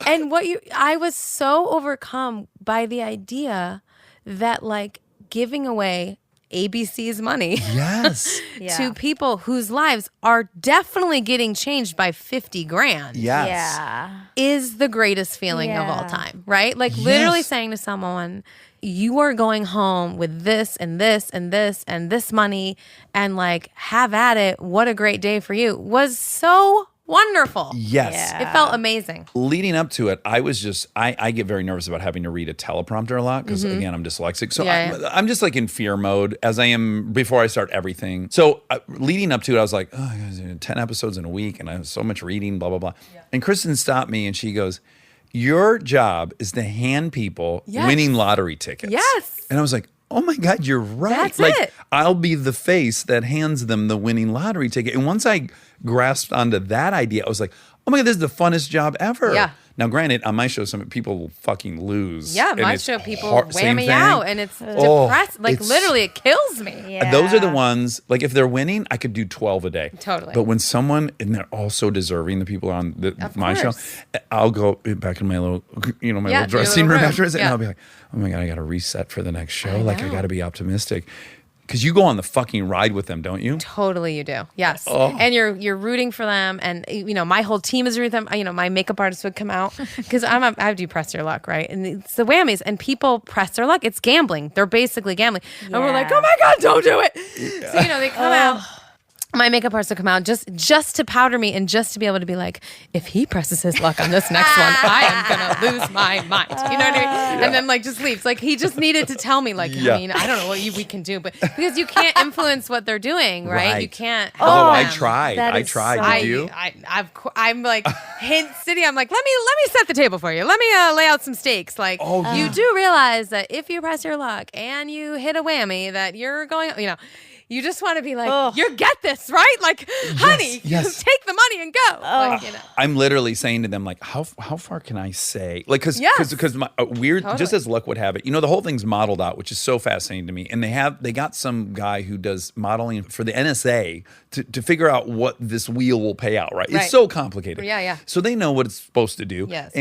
and I was so overcome by the idea that like giving away ABC's money Yes. Yeah. to people whose lives are definitely getting changed by 50 grand Yes. Yeah. is the greatest feeling of all Yeah. time, right? Like literally Yes. saying to someone, you are going home with this and this and this and this money and like have at it. What a great day for you was so wonderful. Yes. Yeah. It felt amazing. Leading up to it, I was just, I get very nervous about having to read a teleprompter a lot because, again, I'm dyslexic. So Yeah, I'm just like in fear mode as I am before I start everything. So leading up to it, I was like, oh, I gotta do 10 episodes in a week and I have so much reading, blah, blah, blah. And Kristen stopped me and she goes, your job is to hand people Yes. winning lottery tickets. Yes. And I was like, oh my God, you're right. That's like, it. I'll be the face that hands them the winning lottery ticket. And once I grasped onto that idea, I was like, oh my God, this is the funnest job ever. Yeah. Now, granted, on my show, some people fucking lose. Yeah, and my it's show people same wham me thing. out and it's Oh, depressed. Like it's- literally it kills me. Yeah. Those are the ones, like if they're winning, I could do 12 a day. Totally. But when someone, and they're all so deserving, the people on my show, course. I'll go back in my little, my Yeah, little your dressing little room room. afterwards, and Yeah. I'll be like, oh my God, I got to reset for the next show. I Like, I know. got to be optimistic. Because you go on the fucking ride with them, don't you? Totally, you do. Yes, Oh. and you're rooting for them, and my whole team is rooting for them. My makeup artist would come out because I do press your luck, right? And it's the whammies, and people press their luck. It's gambling. They're basically gambling, and we're like, Yeah. oh my God, don't do it. So they come out. my makeup artist will come out just to powder me and just to be able to be like, if he presses his luck on this next one, I am gonna lose my mind. You know what I mean? And then like just leaves. Like he just needed to tell me like, I mean, I don't know what we can do, but because you can't influence what they're doing, right? You can't. Oh, I tried. that I is tried. Did you? I'm like hint city. I'm like, let me set the table for you. Let me lay out some stakes. Like you do realize that if you press your luck and you hit a whammy, that you're going. You just want to be like, you get this, right? Like, honey, yes. take the money and go. Like, I'm literally saying to them, like, how far can I say? Like, because my weird, just as luck would have it, the whole thing's modeled out, which is so fascinating to me. And they got some guy who does modeling for the NSA to figure out what this wheel will pay out, right? It's so complicated. Yeah. So they know what it's supposed to do. Yes.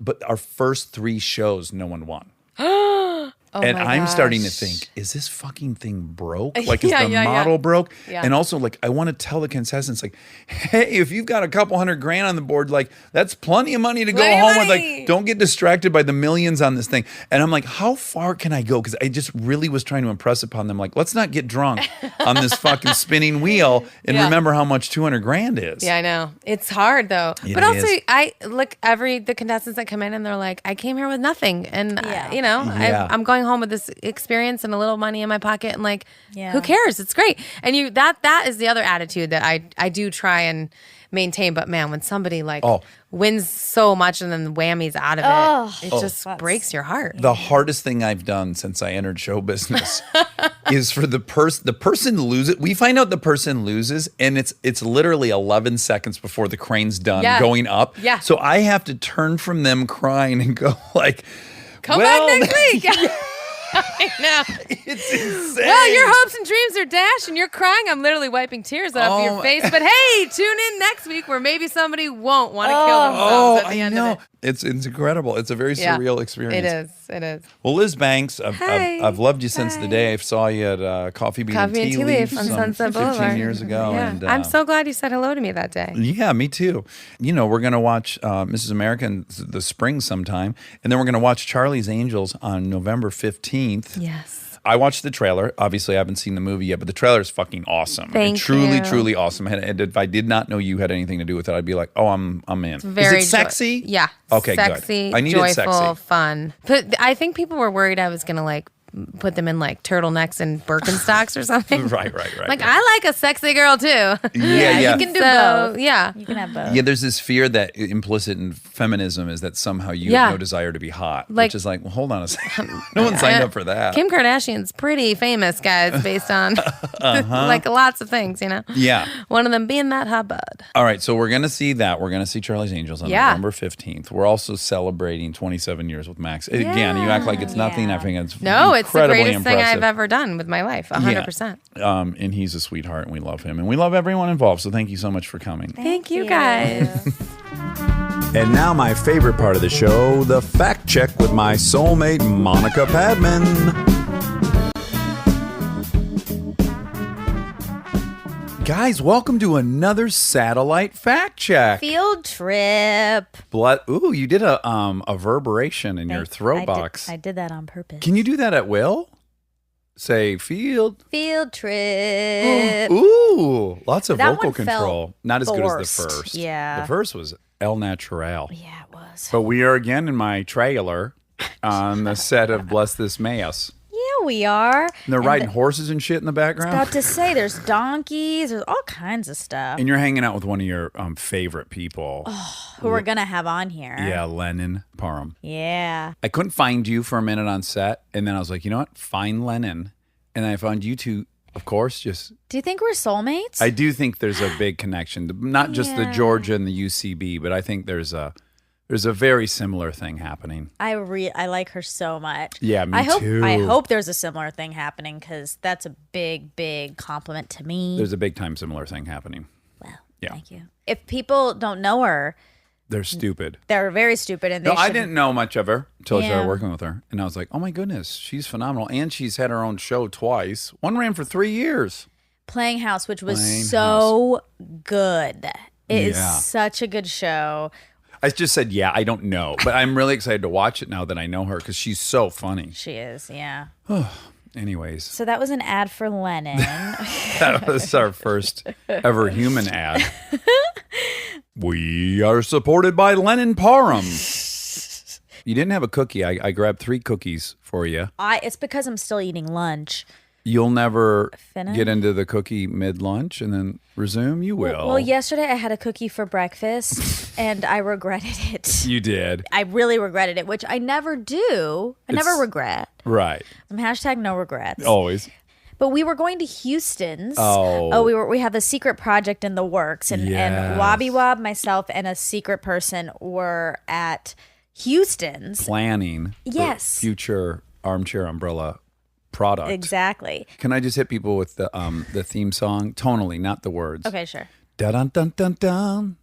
But our first 3 shows, no one won. and I'm starting to think, is this fucking thing broke? Like, is the model broke? Yeah. And also, like, I want to tell the contestants, like, hey, if you've got a couple $100,000 on the board, like, that's plenty of money to go home with. Like, don't get distracted by the millions on this thing. And I'm like, how far can I go? Because I just really was trying to impress upon them, like, let's not get drunk on this fucking spinning wheel and remember how much $200,000 is. Yeah, I know. It's hard though. But also, I look the contestants that come in and they're like, I came here with nothing, and I'm going home with this experience and a little money in my pocket, and like, who cares? It's great. And that is the other attitude that I do try and maintain. But man, when somebody like wins so much and then whammies out of it, it just breaks your heart. The hardest thing I've done since I entered show business is for the person loses. We find out the person loses, and it's literally 11 seconds before the crane's done going up. Yeah. So I have to turn from them crying and go like, come back next week. I know. It's insane. Well, your hopes and dreams are dashed and you're crying. I'm literally wiping tears off your face. But hey, tune in next week where maybe somebody won't want to kill themselves at the end of it. It's incredible. It's a very surreal experience. It is. Well, Liz Banks, I've loved you since the day I saw you at Coffee Bean and Tea Leaf on Sunset 15 Boulevard. years ago. Yeah. And, I'm so glad you said hello to me that day. Yeah, me too. We're going to watch Mrs. America in the spring sometime, and then we're going to watch Charlie's Angels on November 15th. Yes. I watched the trailer. Obviously, I haven't seen the movie yet, but the trailer is fucking awesome. Thank truly, you. truly awesome. And if I did not know you had anything to do with it, I'd be like, oh, I'm in. Very is it sexy? Yeah. Okay, sexy, good. I need joyful, it sexy. fun. But I think people were worried I was going to like put them in like turtlenecks and Birkenstocks or something. Right. Like, I like a sexy girl too. Yeah. You can do both. Yeah. You can have both. Yeah, there's this fear that implicit in feminism is that somehow you have no desire to be hot, which is like, well, hold on a second. No one signed up for that. Kim Kardashian's pretty famous, guys, based on like lots of things, Yeah. One of them being that hot bud. All right, so we're going to see that. We're going to see Charlie's Angels on November 15th. We're also celebrating 27 years with Max. Again, you act like it's nothing. I think it's it's the greatest impressive thing I've ever done with my life, 100%. And he's a sweetheart, and we love him. And we love everyone involved, so thank you so much for coming. Thank you, guys. And now my favorite part of the show, the fact check with my soulmate, Monica Padman. Guys, welcome to another satellite fact check. Field trip. Ooh, you did a verberation in your throat box. I did that on purpose. Can you do that at will? Say field trip. Ooh, lots of That vocal one felt control. Not as good as forced. the first. Yeah. The first was El Natural. Yeah, it was. But we are again in my trailer on the set of Bless This Mayas. Yeah, we are. And they're riding horses and shit in the background. About to say, there's donkeys. There's all kinds of stuff. And you're hanging out with one of your favorite people. Who we're going to have on here. Yeah, Lennon Parham. Yeah. I couldn't find you for a minute on set. And then I was like, you know what? Find Lennon. And I found you two, of course, just... Do you think we're soulmates? I do think there's a big connection. Not just the Georgia and the UCB, but I think there's a very similar thing happening. I like her so much. Yeah, me too. I hope there's a similar thing happening because that's a big, big compliment to me. There's a big time similar thing happening. Well, Yeah. thank you. If people don't know her, They're stupid. they're very stupid. And No, I shouldn't- didn't know much of her until I started Yeah. working with her. And I was like, oh my goodness, she's phenomenal. And she's had her own show twice. One ran for 3 years. Playing House, which was Playing so good. It is Yeah. such a good show. I just said, yeah, I don't know. But I'm really excited to watch it now that I know her because she's so funny. She is, yeah. Anyways, So that was an ad for Lennon. that was our first ever human ad. We are supported by Lennon Parham. You didn't have a cookie. I grabbed 3 cookies for you. It's because I'm still eating lunch. You'll never Finish? get into the cookie mid-lunch and then resume? You will. Well, yesterday I had a cookie for breakfast and I regretted it. You did. I really regretted it, which I never do. I never It's- regret. Right. I'm hashtag no regrets. Always. But we were going to Houston's. Oh. We have a secret project in the works, and Yes. Wobby Wob, myself, and a secret person were at Houston's. Planning. Yes. The future Armchair Umbrella product. Exactly. Can I just hit people with the theme song tonally, not the words? Okay, sure. Dun dun dun dun dun.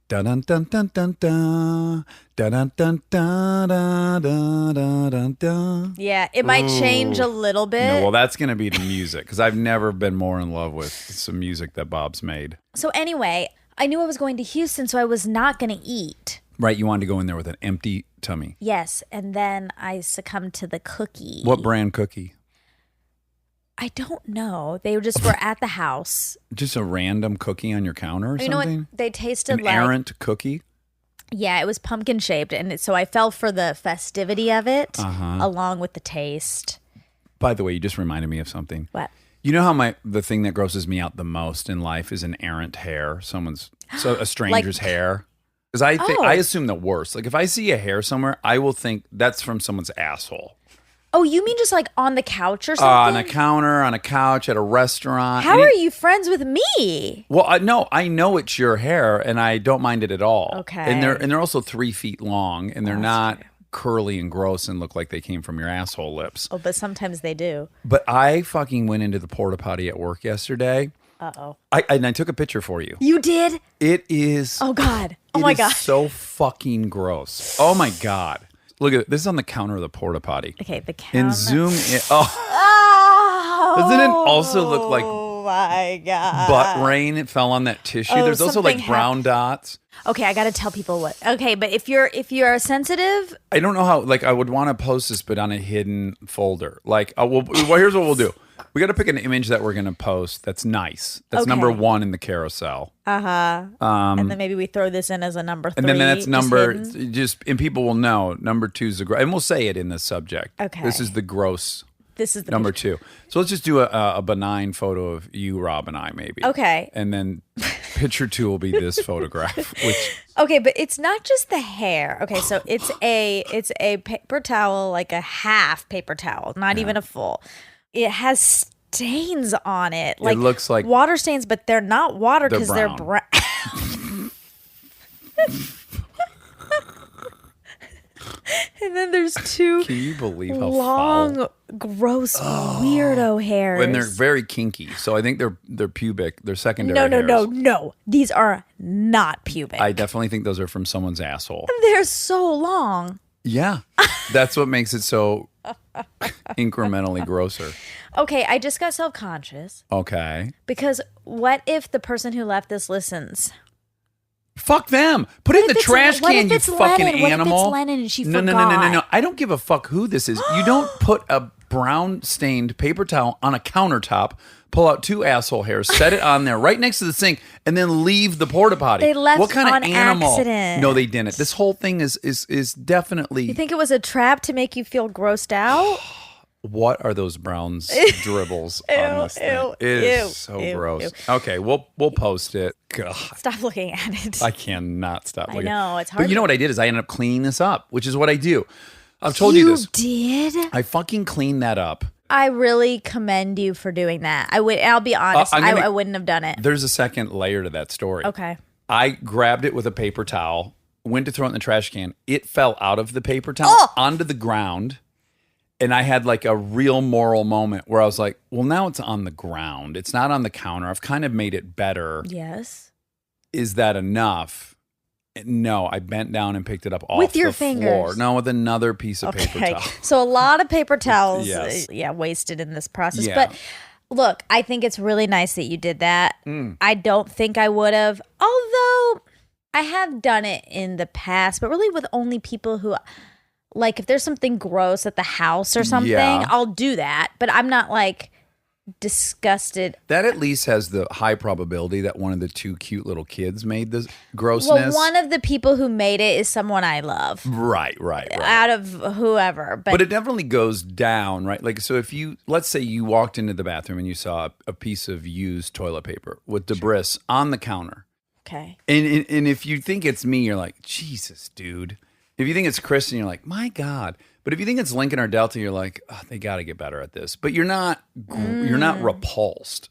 Dun dun dun dun dun dun. Dun dun dun dun dun dun dun dun. Yeah, it might change a little bit. No, well, that's gonna be the music because I've never been more in love with some music that Bob's made. So anyway, I knew I was going to Houston, so I was not going to eat. Right, you wanted to go in there with an empty tummy. Yes, and then I succumbed to the cookie. What brand cookie? I don't know. They just were at the house. Just a random cookie on your counter or You know what? something? They tasted An like errant cookie? Yeah, it was pumpkin shaped, and so I fell for the festivity of it, Uh-huh. along with the taste. By the way, you just reminded me of something. What? You know how the thing that grosses me out the most in life is an errant hair, a stranger's hair. Because I assume the worst. Like if I see a hair somewhere, I will think that's from someone's asshole. Oh, you mean just like on the couch or On something? a counter, on a couch, at a restaurant. How are you friends with me? Well, I know it's your hair, and I don't mind it at all. Okay. And they're also 3 feet long, and they're not curly and gross and look like they came from your asshole lips. Oh, but sometimes they do. But I fucking went into the porta potty at work yesterday. Uh-oh. And I took a picture for you. You did? It is. Oh, God. Oh, it my is God. so fucking gross. Oh my God. Look at this is on the counter of the porta potty. Okay, the counter. And zoom in. Oh, Oh, doesn't it also look like my God. butt rain? It fell on that tissue. Oh, There's also like something brown dots. Okay, I got to tell people what. Okay, but if you're sensitive, I don't know how. Like I would want to post this, but on a hidden folder. Like, well, here's what we'll do. We got to pick an image that we're gonna post. That's nice. That's Okay. number 1 in the carousel. and then maybe we throw this in as a number 3. And then that's just number hidden. and people will know number 2 is the gross, and we'll say it in the subject. Okay. This is the gross This is the number picture. 2. So let's just do a benign photo of you, Rob, and I maybe. Okay. And then picture 2 will be this photograph, which Okay, but it's not just the hair. Okay, so it's a paper towel, like a half paper towel, not even a full. It has stains on it. Like looks like- water stains, but they're not water They're because they're brown. brown. And then there's 2 can you believe how long, foul? gross, weirdo hairs. And they're very kinky. So I think they're pubic. They're secondary no. hairs. These are not pubic. I definitely think those are from someone's asshole. They're so long. Yeah. That's what makes it so incrementally grosser. Okay, I just got self-conscious Okay. because what if the person who left this listens? Fuck them. Put it in What the if trash it's- what can, if you it's fucking Lennon? What if it's animal. Lennon and she no. forgot? I don't give a fuck who this is. You don't put a brown stained paper towel on a countertop, pull out 2 asshole hairs, set it on there right next to the sink, and then leave the porta potty. They left what kind on of animal? accident. No, they didn't. This whole thing is definitely. You think it was a trap to make you feel grossed out? What are those Browns dribbles on this thing? ew, It is ew, so ew, gross. ew. Okay, we'll post it. God, Stop looking at it. I cannot stop looking. know, it's But hard you know to- what I did is I ended up cleaning this up, which is what I do. I've told you this. did? I fucking cleaned that up. I really commend you for doing that. I'll be honest. I'm gonna- I wouldn't have done it. There's a second layer to that story. Okay. I grabbed it with a paper towel, went to throw it in the trash can. It fell out of the paper towel onto the ground. And I had like a real moral moment where I was like, well, now it's on the ground. It's not on the counter. I've kind of made it better. Yes. Is that enough? No, I bent down and picked it up off With your the floor. fingers? No, with another piece of paper Okay. towel. So a lot of paper towels, Yes. wasted in this process. Yeah. But look, I think it's really nice that you did that. I don't think I would have, although I have done it in the past, but really with only people who, Like if there's something gross at the house or something, Yeah. I'll do that. But I'm not like disgusted. That at least has the high probability that one of the two cute little kids made the Well, grossness. one of the people who made it is someone I love Right. out of whoever. But it definitely goes down, right? Like, so if you, let's say you walked into the bathroom and you saw a piece of used toilet paper with debris on the counter. okay. And if you think it's me, you're like, Jesus, dude. If you think it's Kristen, you're like, my God. But if you think it's Lincoln or Delta, you're like, oh, they got to get better at this. But you're not repulsed.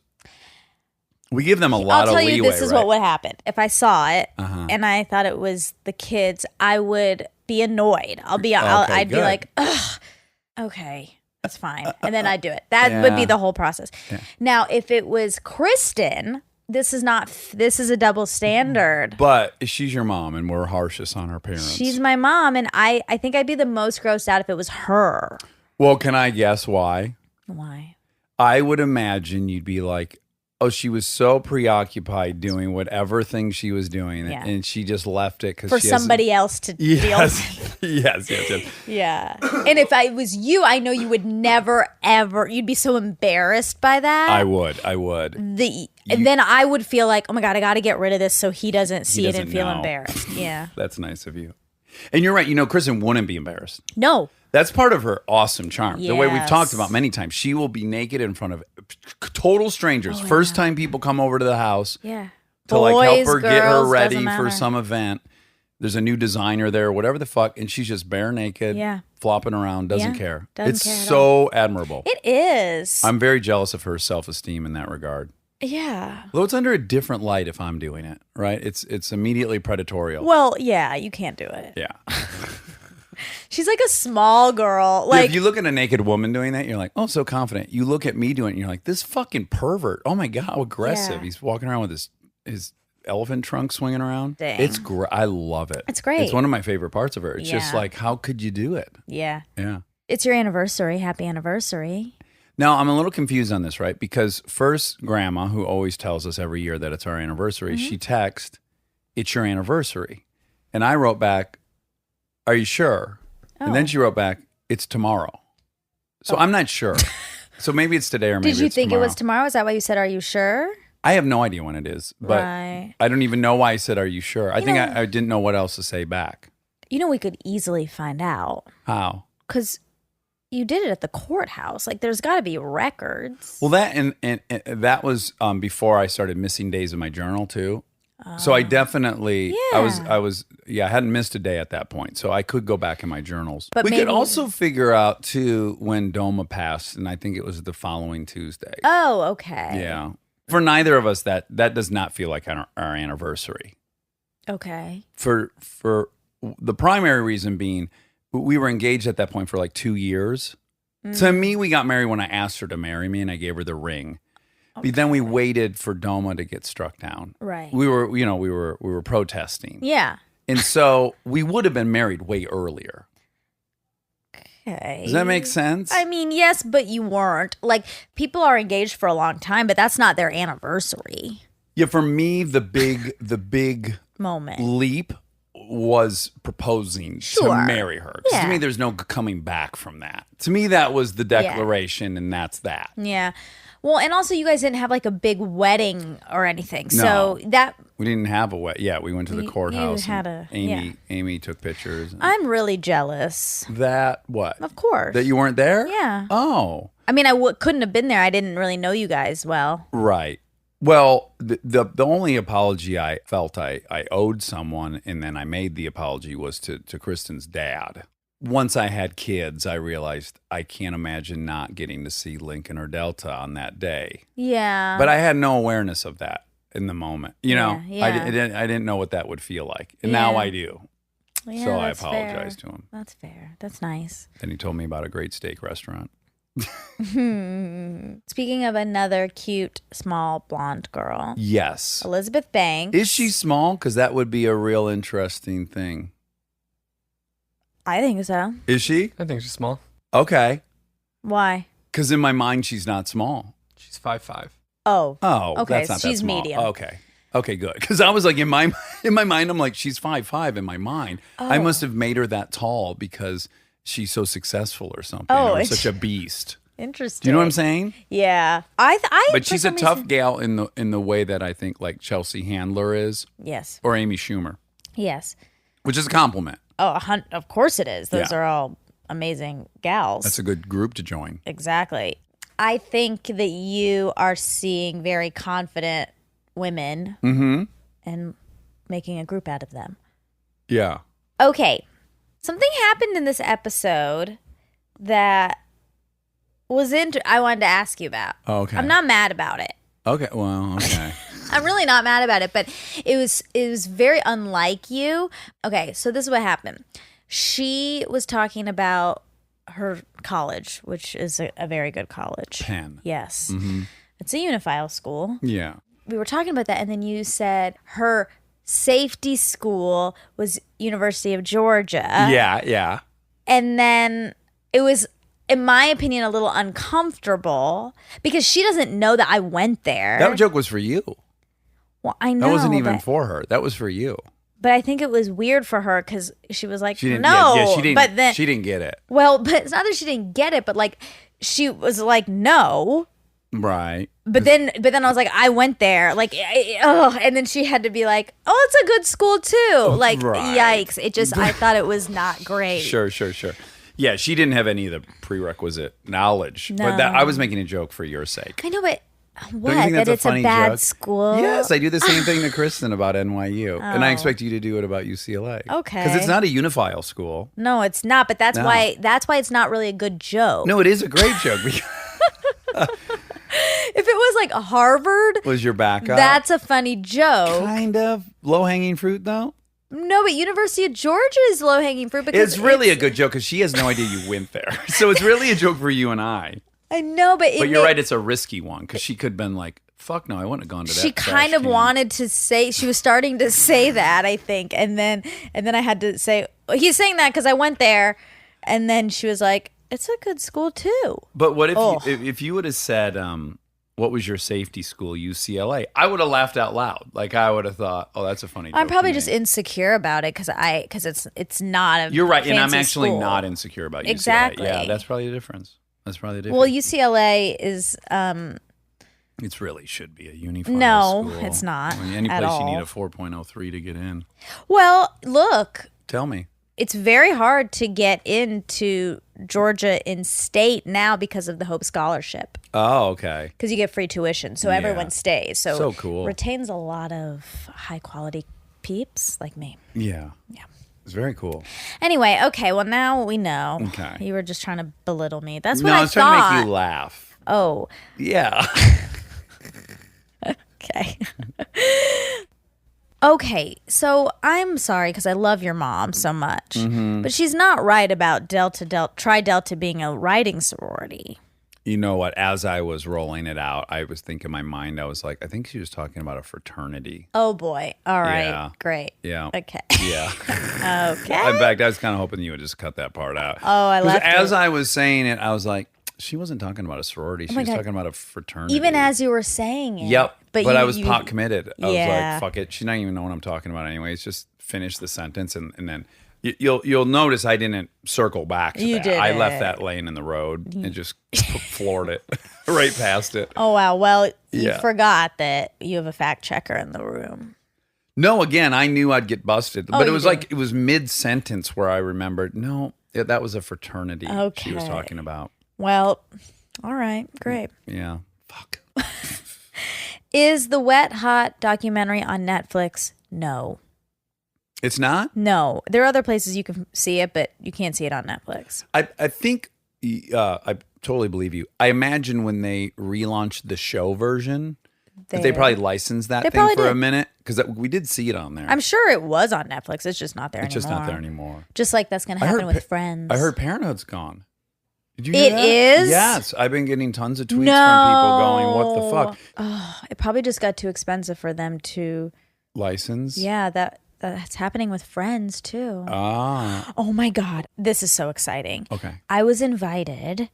We give them a lot I'll of tell leeway. you, this is right? what would happen. If I saw it Uh-huh. and I thought it was the kids, I would be annoyed. I'd be good. like, ugh, okay, that's fine. And then I'd do it. That would be Yeah. the whole process. Now, if it was Kristen, this is a double standard. But she's your mom, and we're harshest on our parents. She's my mom, and I think I'd be the most grossed out if it was her. Well, can I guess why? Why? I would imagine you'd be like, oh, she was so preoccupied doing whatever thing she was doing, Yeah. and she just left it because For somebody else to deal with. Yes, yes. Yeah. And if I was you, I know you would never, ever, you'd be so embarrassed by that. I would. And then I would feel like, oh my God, I got to get rid of this so he doesn't see it and doesn't feel know. embarrassed. Yeah. That's nice of you. And you're right. You know, Kristen wouldn't be embarrassed. No. That's part of her awesome charm. The way we've talked Yes. about many times. She will be naked in front of total strangers. Oh, First time people come over to the house Yeah. to like help Boys, her get her girls, ready doesn't for matter. some event. There's a new designer there, whatever the fuck, and she's just bare naked, Yeah. flopping around, doesn't Yeah, care. doesn't It's care at so admirable. It is. I'm very jealous of her self-esteem in that regard. Yeah. Though it's under a different light if I'm doing it, right? It's immediately predatorial. Well, yeah, you can't do it. Yeah. She's like a small girl. Yeah, Like, if you look at a naked woman doing that, you're like, oh, so confident. You look at me doing it, and you're like, this fucking pervert. Oh my God, how aggressive. Yeah. He's walking around with his elephant trunk swinging around. Dang. It's great. I love it. It's great. It's one of my favorite parts of her. It's just Yeah. like, how could you do it? yeah. Yeah. It's your anniversary. Happy anniversary. Now, I'm a little confused on this, right? Because first, Grandma, who always tells us every year that it's our anniversary, Mm-hmm. she texted, it's your anniversary. And I wrote back, are you sure? And then Oh. she wrote back, it's tomorrow. So I'm not sure. So maybe it's today or maybe Did you it's think tomorrow. it was tomorrow? Is that why you said, are you sure? I have no idea when it is, but Right. I don't even know why I said, are you sure? I think know- I didn't know what else to say back. You know, we could easily find out How? because you did it at the courthouse. Like, there's got to be records. Well, that and that was before I started missing days in my journal too. So I definitely, I hadn't missed a day at that point. So I could go back in my journals. But we could maybe- also figure out too when Doma passed, and I think it was the following Tuesday. Oh, okay. Yeah. For neither of us, that does not feel like our anniversary. Okay. For the primary reason being, we were engaged at that point for like 2 years. To me, we got married when I asked her to marry me, and I gave her the ring. But then we waited for Doma to get struck down. Right. We were protesting. Yeah. And so we would have been married way earlier. Okay. Does that make sense? I mean, yes, but you weren't. Like, people are engaged for a long time, but that's not their anniversary Yeah, for me, the big moment. leap was proposing to Sure. marry her. 'Cause Yeah. to me, there's no coming back from that. To me, that was the declaration, and that's that. Yeah. Well, and also you guys didn't have like a big wedding or anything. No. So that We didn't have a wedding. Yeah, we went to the You- courthouse. you had and a- Amy took pictures. I'm really jealous. That what? Of course. That you weren't there? Yeah. Oh, I mean, I couldn't have been there. I didn't really know you guys well. right. Well, the only apology I felt I owed someone, and then I made the apology, was to Kristen's dad. Once I had kids, I realized I can't imagine not getting to see Lincoln or Delta on that day. Yeah. But I had no awareness of that in the moment. You know, Yeah, yeah. I didn't know what that would feel like, and now Yeah. I do. Yeah, So I that's apologized fair. to him. That's fair. That's nice. Then he told me about a great steak restaurant. Speaking of another cute, small, blonde girl, Yes. Elizabeth Banks. Is she small? Because that would be a real interesting thing. I think so. Is she? I think she's small. Okay. Why? Because in my mind, she's not small. She's 5'5". Oh. Oh, Okay, that's not that she's small. medium. Okay. Okay, good. Because I was like, in my mind, I'm like, she's 5'5" in my mind. I Oh. must have made her that tall because she's so successful or something. Oh, or it's- such a beast. Interesting. Do you know what I'm saying? Yeah. But for she's a some tough reason- gal in the way that I think like Chelsea Handler is, Yes. or Amy Schumer, Yes. which is a compliment. Oh, of course it is. Those Yeah. are all amazing gals. That's a good group to join. Exactly. I think that you are seeing very confident women and making a group out of them. Yeah. Okay. Something happened in this episode that was I wanted to ask you about. Oh, okay. I'm not mad about it. Okay. Well. Okay. I'm really not mad about it, but it was very unlike you. Okay, so this is what happened. She was talking about her college, which is a very good college. Penn. Yes. It's a uniphile school. Yeah. We were talking about that, and then you said her safety school was University of Georgia. Yeah. Yeah. And then it was, in my opinion, a little uncomfortable because she doesn't know that I went there. That joke was for you. Well, I know. That wasn't even but, for her. That was for you. But I think it was weird for her because she was like, She didn't. no. Yeah, she didn't. But then, she didn't get it. well, but it's not that she didn't get it, but like she was like, no. Right. But then I was like, I went there, like, and then she had to be like, oh, it's a good school too. Like, Right. yikes! It just, I thought it was not great. Sure. Yeah, she didn't have any of the prerequisite knowledge. But No. I was making a joke for your sake. I know, but what? Don't you think That that's it's a funny a bad joke? school? Yes, I do the same thing to Kristen about NYU, and I Oh. expect you to do it about UCLA. Okay. Because it's not a uniphile school. No, it's not. But that's No. why it's not really a good joke. No, it is a great joke. If it was like Harvard, Was your backup? that's a funny joke. kind of low hanging fruit, though. No, but University of Georgia is low hanging fruit because It's really a good joke because she has no idea you went there. So it's really a joke for you and I. I know, but But you're right, it's a risky one because she could have been like, "Fuck no, I wouldn't have gone to that." She kind of trash can." wanted to say, she was starting to say that, I think, and then I had to say, he's saying that because I went there, and then she was like, it's a good school too. But what if Oh. if you would have said, "What was your safety school?" UCLA. I would have laughed out loud. Like I would have thought, "Oh, that's a funny." I'm joke probably to just me." insecure about it because it's not a You're right, and I'm fancy actually school. not insecure about UCLA. Exactly. Yeah, that's probably the difference. Well, UCLA is It really should be a uniphile No, school. it's not I mean, any at place you need all. a 4.03 to get in. well, look, Tell me. it's very hard to get into Georgia in state now because of the Hope Scholarship. Oh, okay. Because you get free tuition, so Yeah. everyone stays. So cool. Retains a lot of high quality peeps like me. Yeah. Yeah. It's very cool. Anyway, okay. Well, now we know. Okay. You were just trying to belittle me. That's No, what I I was trying to thought. make you laugh. Oh, Yeah. okay. Okay, so I'm sorry because I love your mom so much, Mm-hmm. but she's not right about Tri Delta being a writing sorority. You know what? As I was rolling it out, I was thinking in my mind, I was like, I think she was talking about a fraternity. Oh boy! All right, Yeah. great. Yeah. Okay. Yeah. Okay. In fact, I was kind of hoping you would just cut that part out. Oh, I 'Cause left as it. I was saying it, I was like, she wasn't talking about a sorority. She my was God. talking about a fraternity. Even as you were saying it. Yep. But you- I was you- pot committed. I was Yeah. like, fuck it. She's not even know what I'm talking about anyways. Just finish the sentence and then you'll notice I didn't circle back to You that. I left didn't. that lane in the road and just floored it right past it. Oh wow! Well, you Yeah. forgot that you have a fact checker in the room. No, again, I knew I'd get busted. Oh, But it you was did. like, it was mid-sentence where I remembered, no, that was a fraternity she was Okay. talking about. Well, all right, great. Yeah. Fuck. Is the Wet Hot documentary on Netflix? No. It's not? No. There are other places you can see it, but you can't see it on Netflix. I think, I totally believe you. I imagine when they relaunched the show version, that they probably licensed that They thing probably for a did. minute because we did see it on there. I'm sure it was on Netflix. It's just not there It's anymore. just not there anymore. Just like that's going to I happen heard with pa- Friends. I heard Parenthood's gone. Did you hear It that? is? Yes. I've been getting tons of tweets No. from people going, what the fuck? Oh, it probably just got too expensive for them to. License? Yeah, that's happening with Friends too. Ah. Oh my God. This is so exciting. Okay. I was invited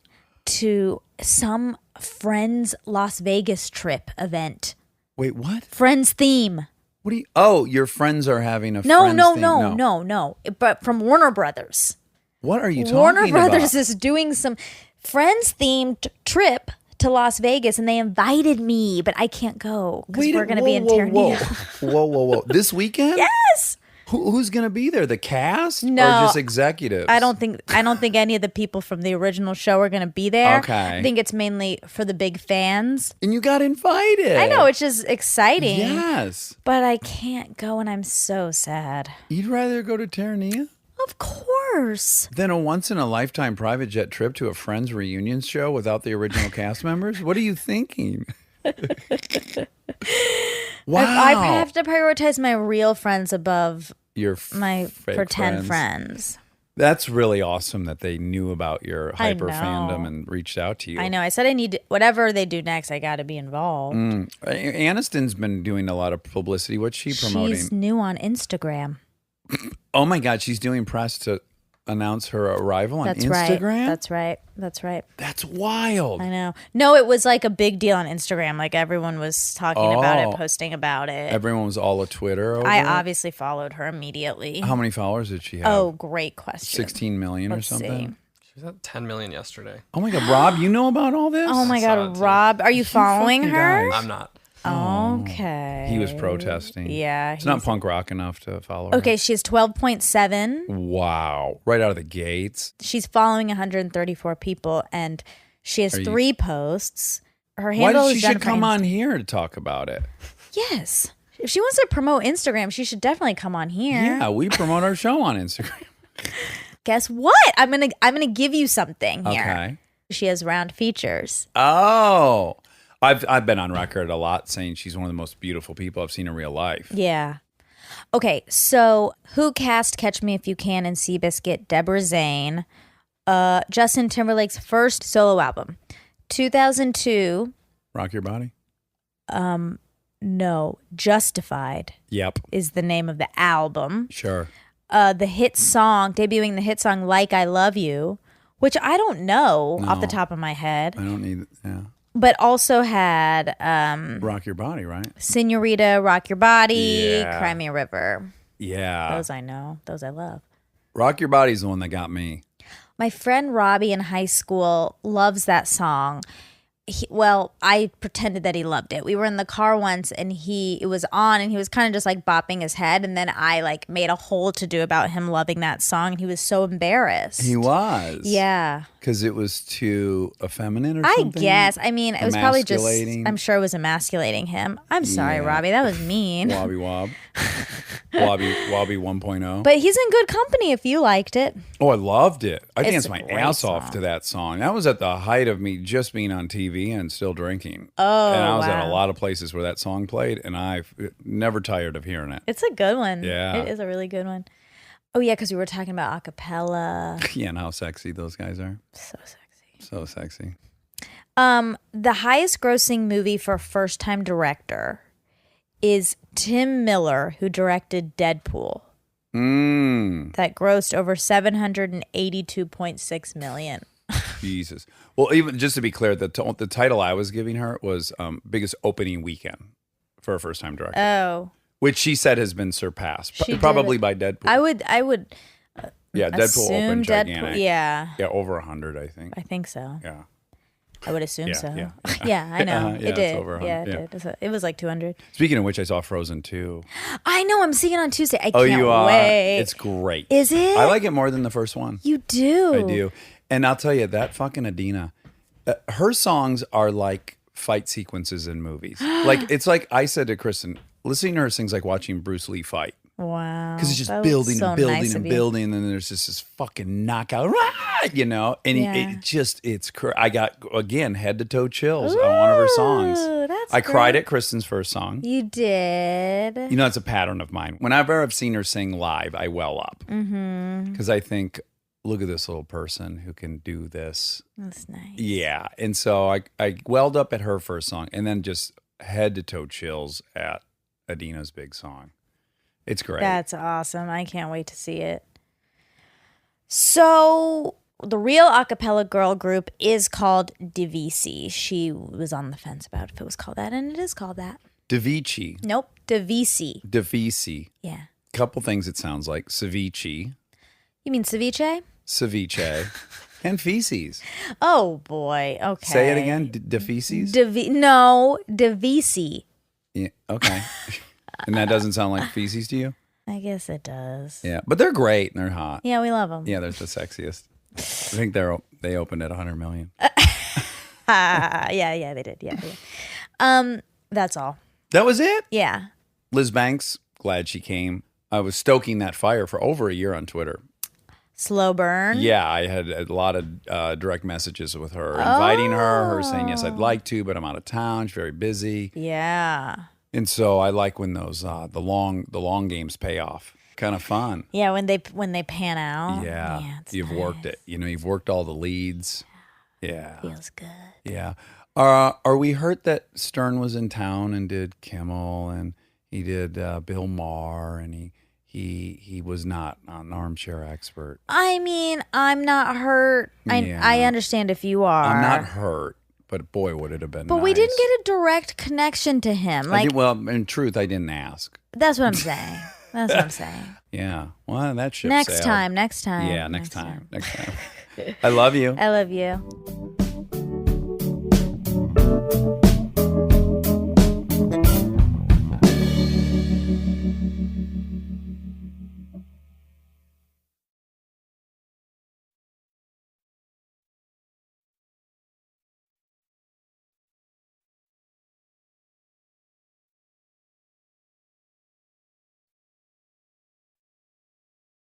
to some Friends Las Vegas trip event. Wait, what? Friends theme. What do you? Oh, your friends are having a No, Friends no, thing? no, no, no. But from Warner Brothers. What are you talking Warner Brothers about? is doing some Friends-themed trip to Las Vegas, and they invited me, but I can't go because we're going to be in Terranea. Whoa. This weekend? Yes. Who's going to be there? The cast? No. Or just executives? I don't think any of the people from the original show are going to be there. Okay. I think it's mainly for the big fans. And you got invited. I know, it's just exciting. Yes. But I can't go, and I'm so sad. You'd rather go to Terranea Of course. than a once-in-a-lifetime private jet trip to a Friends reunion show without the original cast members? What are you thinking? Wow. I have to prioritize my real friends above Your my fake pretend friends. That's really awesome that they knew about your I hyper know. fandom and reached out to you. I know. I said I need whatever they do next. I got to be involved. Aniston's been doing a lot of publicity. What's she promoting? She's new on Instagram. Oh my God, she's doing press to announce her arrival on That's Instagram? right. That's right. That's right. That's wild. I know. No, it was like a big deal on Instagram. Like everyone was talking about Oh. it, posting about it. Everyone was all a Twitter over I it? obviously followed her immediately. How many followers did she have? Oh, great question. 16 million Let's or something? see. She was at 10 million yesterday. Oh my God, Rob, you know about all this? Oh my Saw it God, too. Rob, are you following fucking her? guys. I'm not. Okay. He was protesting. Yeah, It's not he's- punk rock enough to follow her. Okay, she has 12.7. Wow. Right out of the gates. She's following 134 people, and she has Are you- 3 posts. Her Why handle did she is should Jennifer come Aniston. on here to talk about it? Yes. If she wants to promote Instagram, she should definitely come on here. Yeah, we promote our show on Instagram. Guess what? I'm gonna give you something here. Okay. She has round features. Oh. I've been on record a lot saying she's one of the most beautiful people I've seen in real life. Yeah. Okay, so who cast Catch Me If You Can and Seabiscuit? Deborah Zane. Justin Timberlake's first solo album. 2002. Rock Your Body? No, Justified Yep. is the name of the album. Sure. The hit song, debuting the hit song Like I Love You, which I don't know off the No. top of my head, I don't need, yeah. but also had Rock Your Body, right? Senorita, Rock Your Body, Yeah. Cry Me a River. Yeah. Those I know. Those I love. Rock Your Body's the one that got me. My friend Robbie in high school loves that song. I pretended that he loved it. We were in the car once and it was on and he was kind of just like bopping his head. And then I like made a whole to do about him loving that song. And he was so embarrassed. He was. Yeah. Because it was too effeminate or I something? guess. I mean, it was probably just, Emasculating? I'm sure it was emasculating him. I'm sorry, Yeah. Robbie. That was mean. Wobby Wob. Wobby 1.0. But he's in good company if you liked it. Oh, I loved it. I It's danced a my great ass off song. to that song. That was at the height of me just being on TV and still drinking. Oh, And I was at a wow. lot of places where that song played, and I've never tired of hearing it. It's a good one. Yeah. It is a really good one. Oh, yeah, because we were talking about a cappella. Yeah, and how sexy those guys are. So sexy. So sexy. The highest grossing movie for first time director is Tim Miller, who directed Deadpool. That grossed over $782.6 million. Jesus. Well, even just to be clear, the title I was giving her was biggest opening weekend for a first time director, Oh, which she said has been surpassed, She did probably it. by Deadpool. I would yeah, Deadpool assume opened Deadpool. gigantic. Yeah, Yeah, over 100, I think. I think so. Yeah. I would assume Yeah, so. yeah. Yeah, I know. Yeah, It it's did. over 100, Yeah, it yeah. did. It was like 200. Speaking of which, I saw Frozen 2. I know. I'm seeing it on Tuesday. I Oh, can't you are? wait. It's great. Is it? I like it more than the first one. You do. I do. And I'll tell you, that fucking Adina, her songs are like fight sequences in movies. Like, it's like I said to Kristen, listening to her sings like watching Bruce Lee fight. Wow. Because it's just That was building so and building nice and of you. building, and then there's just this fucking knockout, rah, you know. And Yeah. I got again head to toe chills on one of her songs. Ooh, that's I cried great. at Kristen's first song. You did. You know, it's a pattern of mine. Whenever I've seen her sing live, I well up because I think, look at this little person who can do this. That's nice. Yeah, and so I welled up at her first song, and then just head to toe chills at Adina's big song. It's great. That's awesome. I can't wait to see it. So the real a cappella girl group is called Divisi. She was on the fence about if it was called that, and it is called that. Davici, Nope. Divisi. Davisi. Yeah. Couple things it sounds like. Ceviche. You mean ceviche? ceviche, and feces. Oh boy. Okay. Say it again. Defeces? No, Divisi. Yeah, okay. And that doesn't sound like feces to you? I guess it does. Yeah. But they're great and they're hot. Yeah, we love them. Yeah, they're the sexiest. I think they opened at 100 million. Yeah, they did. Yeah. That's all. That was it? Yeah. Liz Banks, glad she came. I was stoking that fire for over a year on Twitter. Slow burn. Yeah, I had a lot of direct messages with her, inviting her saying, yes, I'd like to, but I'm out of town. She's very busy. Yeah. And so I like when those the long games pay off. Kind of fun. Yeah, when they pan out. Yeah. It's You've worked nice. it. You've worked all the leads. Yeah. Feels good. Yeah. Are we hurt that Stern was in town and did Kimmel and he did Bill Maher and he was not an Armchair Expert? I mean, I'm not hurt. Yeah. I understand if you are. I'm not hurt, but boy, would it have been But we nice. didn't get a direct connection to him. Like, well, in truth, I didn't ask. that's what I'm saying. That's what I'm saying. Yeah. Well, that ship Next sailed. time. Next time. Yeah, next time. Next time. I love you. I love you.